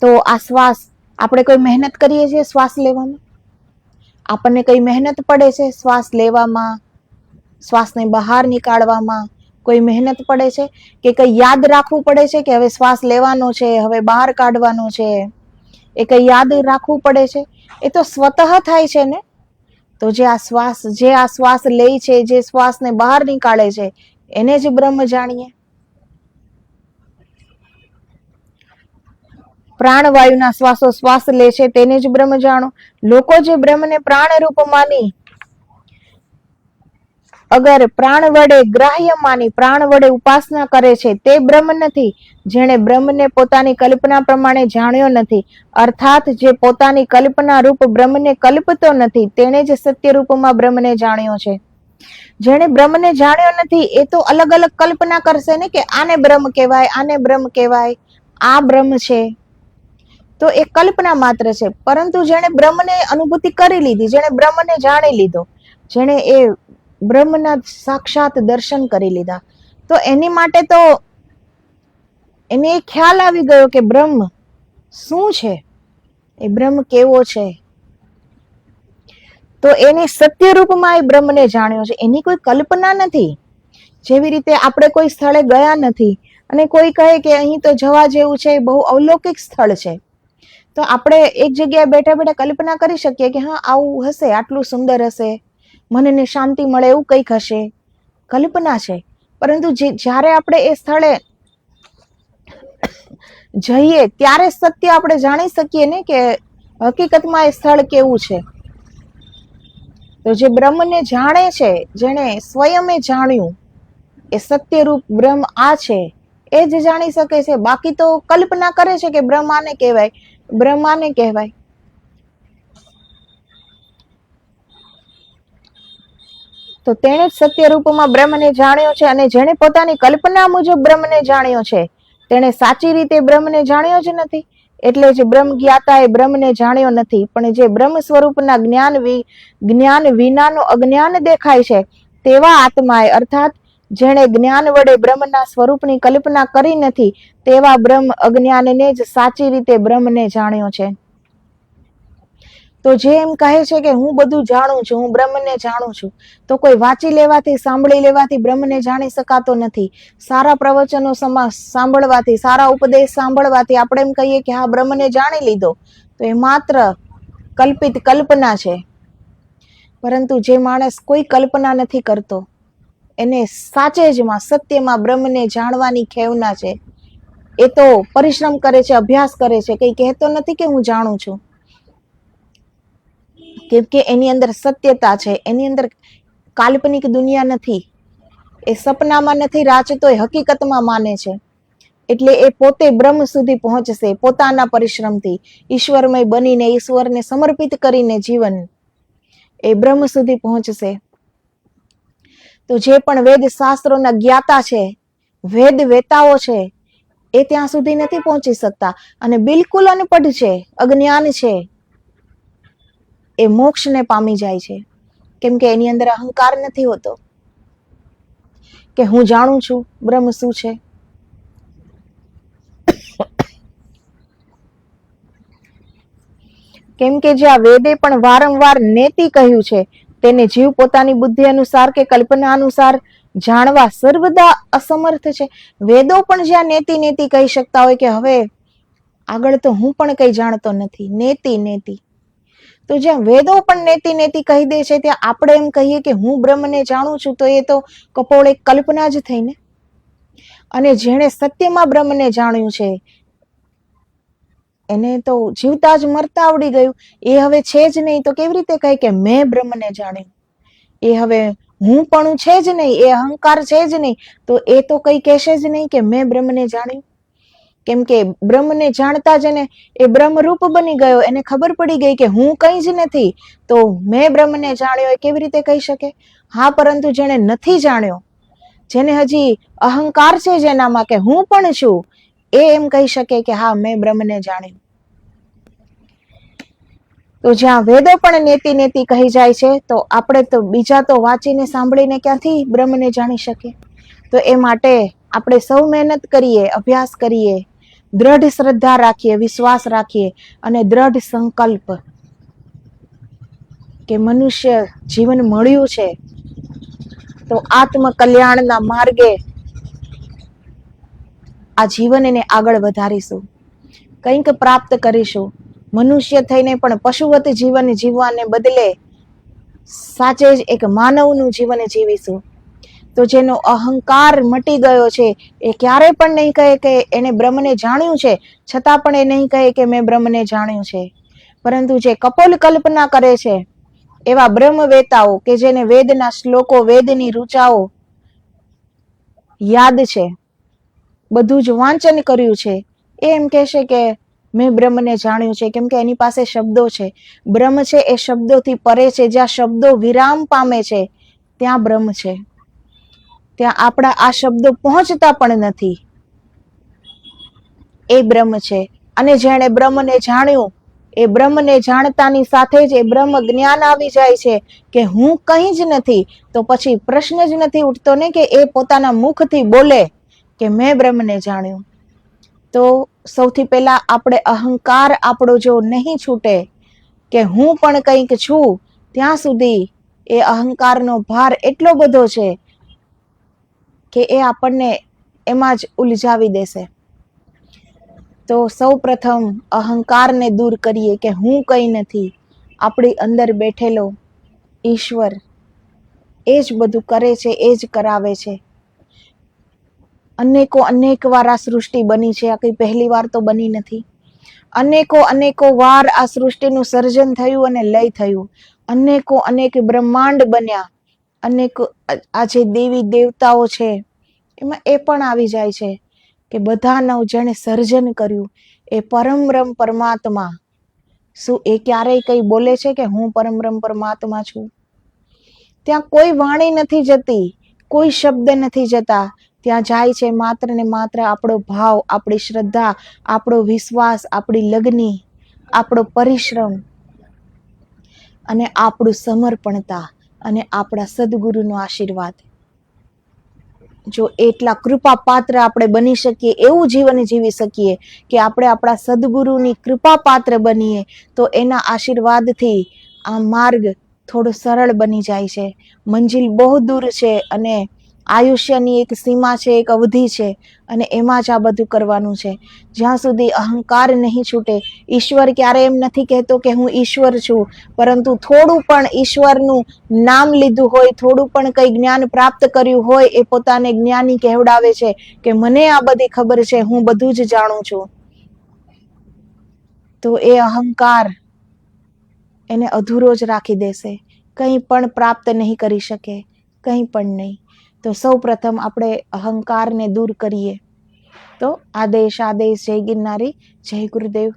તો આ શ્વાસ, આપણે કોઈ મહેનત કરીએ છીએ શ્વાસ લેવામાં? આપણને કઈ મહેનત પડે છે શ્વાસ લેવામાં, શ્વાસને બહાર નીકાળવામાં? કોઈ મહેનત પડે છે કે કઈ યાદ રાખવું પડે છે કે હવે શ્વાસ લેવાનો છે, હવે બહાર કાઢવાનો છે? એ કઈ યાદ રાખવું પડે છે? એ તો સ્વતઃ થાય છે ને. તો જે આ શ્વાસ લે છે, જે શ્વાસને બહાર નીકાળે છે, એને જ બ્રહ્મ જાણીએ. પ્રાણવાયુના શ્વાસોશ્વાસ લે છે, તેને જ બ્રહ્મ જાણો. લોકો જે બ્રહ્મને પ્રાણરૂપ માની, અગર પ્રાણ વડે ગ્રાહ્ય માની પ્રાણ વડે ઉપાસના કરે છે, તે બ્રહ્મ નથી. જેણે બ્રહ્મને પોતાની કલ્પના પ્રમાણે જાણ્યો નથી, અર્થાત જે પોતાની કલ્પના રૂપ બ્રહ્મને કલ્પતો નથી, તેણે જ સત્ય રૂપમાં બ્રહ્મને જાણ્યો છે. જેણે બ્રહ્મને જાણ્યો નથી એ તો અલગ અલગ કલ્પના કરશે ને કે આને બ્રહ્મ કહેવાય, આને બ્રહ્મ કહેવાય, આ બ્રહ્મ છે. તો એ કલ્પના માત્ર છે. પરંતુ જેણે બ્રહ્મને અનુભૂતિ કરી લીધી, જેણે બ્રહ્મને જાણી લીધો, જેણે એ બ્રહ્મના સાક્ષાત દર્શન કરી લીધા, તો એની માટે તો એને ખ્યાલ આવી ગયો કે બ્રહ્મ શું છે, એ બ્રહ્મ કેવો છે. તો એની સત્ય રૂપમાં એ બ્રહ્મને જાણ્યો છે, એની કોઈ કલ્પના નથી. જેવી રીતે આપણે કોઈ સ્થળે ગયા નથી અને કોઈ કહે કે અહીં તો જવા જેવું છે, બહુ અલૌકિક સ્થળ છે, તો આપણે એક જગ્યાએ બેઠા બેઠા કલ્પના કરી શકીએ કે હા આવું હશે, આટલું સુંદર હશે, મનને શાંતિ મળે એવું કંઈક હશે. કલ્પના છે. પરંતુ જ્યારે આપણે એ સ્થળે જઈએ ત્યારે સત્ય આપણે જાણી શકીએ ને કે હકીકતમાં એ સ્થળ કેવું છે. તો જે બ્રહ્મને જાણે છે, જેણે સ્વયં જાણ્યું એ સત્યરૂપ બ્રહ્મ આ છે, એ જ જાણી શકે છે. બાકી તો કલ્પના કરે છે કે બ્રહ્મ આને કહેવાય, બ્રહ્મ આને કહેવાય. તો તેણે જ સત્ય રૂપમાં બ્રહ્મને જાણ્યો છે, અને જેણે પોતાની કલ્પના મુજબ બ્રહ્મને જાણ્યો છે, તેણે સાચી રીતે બ્રહ્મને જાણ્યો જ નથી. એટલે જ બ્રહ્મ જ્ઞાતા એ બ્રહ્મને જાણ્યો નથી. પણ જે બ્રહ્મ સ્વરૂપના જ્ઞાન વિનાનો અજ્ઞાન દેખાય છે, તેવા આત્માએ, અર્થાત જેણે જ્ઞાન વડે બ્રહ્મના સ્વરૂપની કલ્પના કરી નથી, તેવા બ્રહ્મ અજ્ઞાનને જ સાચી રીતે બ્રહ્મને જાણ્યો છે. તો જે એમ કહે છે કે હું બધું જાણું છું, હું બ્રહ્મને જાણું છું, તો કોઈ વાંચી લેવાથી, સાંભળી લેવાથી બ્રહ્મને જાણી શકાતો નથી. સારા પ્રવચનો સાંભળવાથી, સારા ઉપદેશ સાંભળવાથી આપણે એમ કહીએ કે હા બ્રહ્મને જાણી લીધો, તો એ માત્ર કલ્પિત કલ્પના છે. પરંતુ જે માણસ કોઈ કલ્પના નથી કરતો, એને સાચે જમાં સત્યમાં બ્રહ્મને જાણવાની ખેવના છે. એ તો પરિશ્રમ કરે છે, અભ્યાસ કરે છે, કઈ કહેતો નથી કે હું જાણું છું. કેમ કે એની અંદર સત્યતા છે, એની અંદર કાલ્પનિક દુનિયા નથી, એ સપનામાં નથી રાચતો, એ હકીકતમાં માને છે. એટલે એ પોતે બ્રહ્મ સુધી પહોંચશે પોતાના પરિશ્રમથી, ઈશ્વરમય બનીને, ઈશ્વરને સમર્પિત કરીને જીવન, એ બ્રહ્મ સુધી પહોંચશે. તો જે પણ વેદ શાસ્ત્રોના જ્ઞાતા છે, વેદ વેતાઓ છે, એ ત્યાં સુધી નથી પહોંચી શકતા. અને બિલકુલ અનપઢ છે, અજ્ઞાન છે, એ મોક્ષને પામી જાય છે. કેમ કે એની અંદર અહંકાર નથી હોતો કે હું જાણું છું બ્રહ્મ શું છે. કેમ કે જે આ વેદે પણ વારંવાર નેતિ કહ્યું છે, તેને જીવ પોતાની બુદ્ધિ અનુસાર કે કલ્પના અનુસાર જાણવા સર્વદા અસમર્થ છે. વેદો પણ જ્યાં નેતિ નેતિ કહી શકતા હોય કે હવે આગળ તો હું પણ કઈ જાણતો નથી, નેતિ નેતિ. તો જ્યાં વેદો પણ નેતિ નેતિ કહી દે છે, ત્યાં આપણે એમ કહીએ કે હું બ્રહ્મને જાણું છું, તો એ તો કપોળ એક કલ્પના જ થઈ ને. અને જેણે સત્યમાં બ્રહ્મને જાણ્યું છે, એને તો જીવતા જ મરતા આવડી ગયું. એ હવે છે જ નહીં, તો કેવી રીતે કહે કે મેં બ્રહ્મને જાણ્યું? એ હવે હું પણ છે જ નહીં, એ અહંકાર છે જ નહીં, તો એ તો કઈ કહેશે જ નહીં કે મેં બ્રહ્મને જાણ્યું. કેમ કે બ્રહ્મને જાણતા જ ને એ બ્રહ્મરૂપ બની ગયો, એને ખબર પડી ગઈ કે હું કઈ જ નથી, તો મેં બ્રહ્મને જાણ્યો એ કેવી રીતે કહી શકે? હા, પરંતુ જેને નથી જાણ્યો, જેને હજી અહંકાર છે જેનામાં કે હું પણ છું, એ એમ કહી શકે કે હા, મેં બ્રહ્મને જાણ્યું. તો જ્યાં વેદો પણ નેતિ નેતિ કહી જાય છે, તો આપણે તો બીજા તો વાંચીને સાંભળીને ક્યાંથી બ્રહ્મને જાણી શકીએ? તો એ માટે આપણે સૌ મહેનત કરીએ, અભ્યાસ કરીએ, દ્રઢ શ્રદ્ધા રાખીએ, વિશ્વાસ રાખીએ અને દ્રઢ સંકલ્પ કે મનુષ્ય જીવન મળ્યું છે તો આત્મ કલ્યાણના માર્ગે આ જીવનને આગળ વધારીશું, કંઈક પ્રાપ્ત કરીશું. મનુષ્ય થઈને પણ પશુવત જીવન જીવવાને બદલે સાચે જ એક માનવનું જીવન જીવીશું. તો જેનો અહંકાર મટી ગયો છે, એ ક્યારે પણ નહીં કહે કે એને બ્રહ્મને જાણ્યું છે, છતાં પણ એ નહીં કહે કે મેં બ્રહ્મને જાણ્યું છે. પરંતુ જે કપોલ કલ્પના કરે છે, એવા બ્રહ્મવેતાઓ કે જેને વેદના શ્લોકો, વેદની ઋચાઓ યાદ છે, બધું જ વાંચન કર્યું છે, એ એમ કહેશે કે મેં બ્રહ્મને જાણ્યું છે, કેમ કે એની પાસે શબ્દો છે. બ્રહ્મ છે એ શબ્દોથી પરે છે. જ્યાં શબ્દો વિરામ પામે છે, ત્યાં બ્રહ્મ છે. ત્યાં આપણા આ શબ્દો પહોંચતા પણ નથી, એ બ્રહ્મ છે. અને જેણે બ્રહ્મને જાણ્યું, એ બ્રહ્મને જાણતાની સાથે જ એ બ્રહ્મ જ્ઞાન આવી જાય છે કે હું કંઈ જ નથી. તો પછી પ્રશ્ન જ નથી ઉઠતો ને કે એ પોતાના મુખથી બોલે કે મેં બ્રહ્મને જાણ્યું. તો સૌથી પહેલા આપણે અહંકાર આપણો જો નહીં છૂટે કે હું પણ કંઈક છું, ત્યાં સુધી એ અહંકારનો ભાર એટલો બધો છે કે એ આપણને એમાં જ ઉલઝાવી દેશે. તો સૌ પ્રથમ અહંકારને દૂર કરીએ કે હું કંઈ નથી. આપણી અંદર બેઠેલો ઈશ્વર એ જ બધું કરે છે, એ જ કરાવે છે. અનેક વાર આ સૃષ્ટિ બની છે, આ કઈ પહેલી વાર તો બની નથી. અનેકો વાર આ સૃષ્ટિનું સર્જન થયું અને લય થયું. અનેક બ્રહ્માંડ બન્યા. આ જે દેવી દેવતાઓ છે, એમાં એ પણ આવી જાય છે કે બધાનું જેણે સર્જન કર્યું એ પરમબ્રહ્મ પરમાત્મા, શું એ ક્યારેય કઈ બોલે છે કે હું પરમબ્રહ્મ પરમાત્મા છું? ત્યાં કોઈ વાણી નથી જતી, કોઈ શબ્દ નથી જતા. ત્યાં જાય છે માત્ર ને માત્ર આપણો ભાવ, આપણી શ્રદ્ધા, આપણો વિશ્વાસ, આપણી લગની, આપણો પરિશ્રમ અને આપણું સમર્પણતા અને આપણા સદગુરુનો આશીર્વાદ. જો એટલા કૃપા પાત્ર આપણે બની શકીએ, એવું જીવન જીવી શકીએ કે આપણે આપણા સદગુરુની કૃપા પાત્ર બનીએ, તો એના આશીર્વાદથી આ માર્ગ થોડો સરળ બની જાય છે. મંજિલ બહુ દૂર છે અને આયુષ્યની એક સીમા છે, એક અવધિ છે, અને એમાં જ આ બધું કરવાનું છે. જ્યાં સુધી અહંકાર નહીં છૂટે. ઈશ્વર ક્યારે એમ નથી કહેતો કે હું ઈશ્વર છું, પરંતુ થોડું પણ ઈશ્વરનું નામ લીધું હોય, થોડું પણ કઈ જ્ઞાન પ્રાપ્ત કર્યું હોય, એ પોતાને જ્ઞાની કહેવડાવે છે કે મને આ બધી ખબર છે, હું બધું જ જાણું છું. તો એ અહંકાર એને અધૂરો જ રાખી દેશે, કંઈ પણ પ્રાપ્ત નહીં કરી શકે, કંઈ પણ નહીં. તો સૌ પ્રથમ આપણે અહંકારને દૂર કરીએ. તો આદેશ જય ગિરનારી, જય ગુરુદેવ.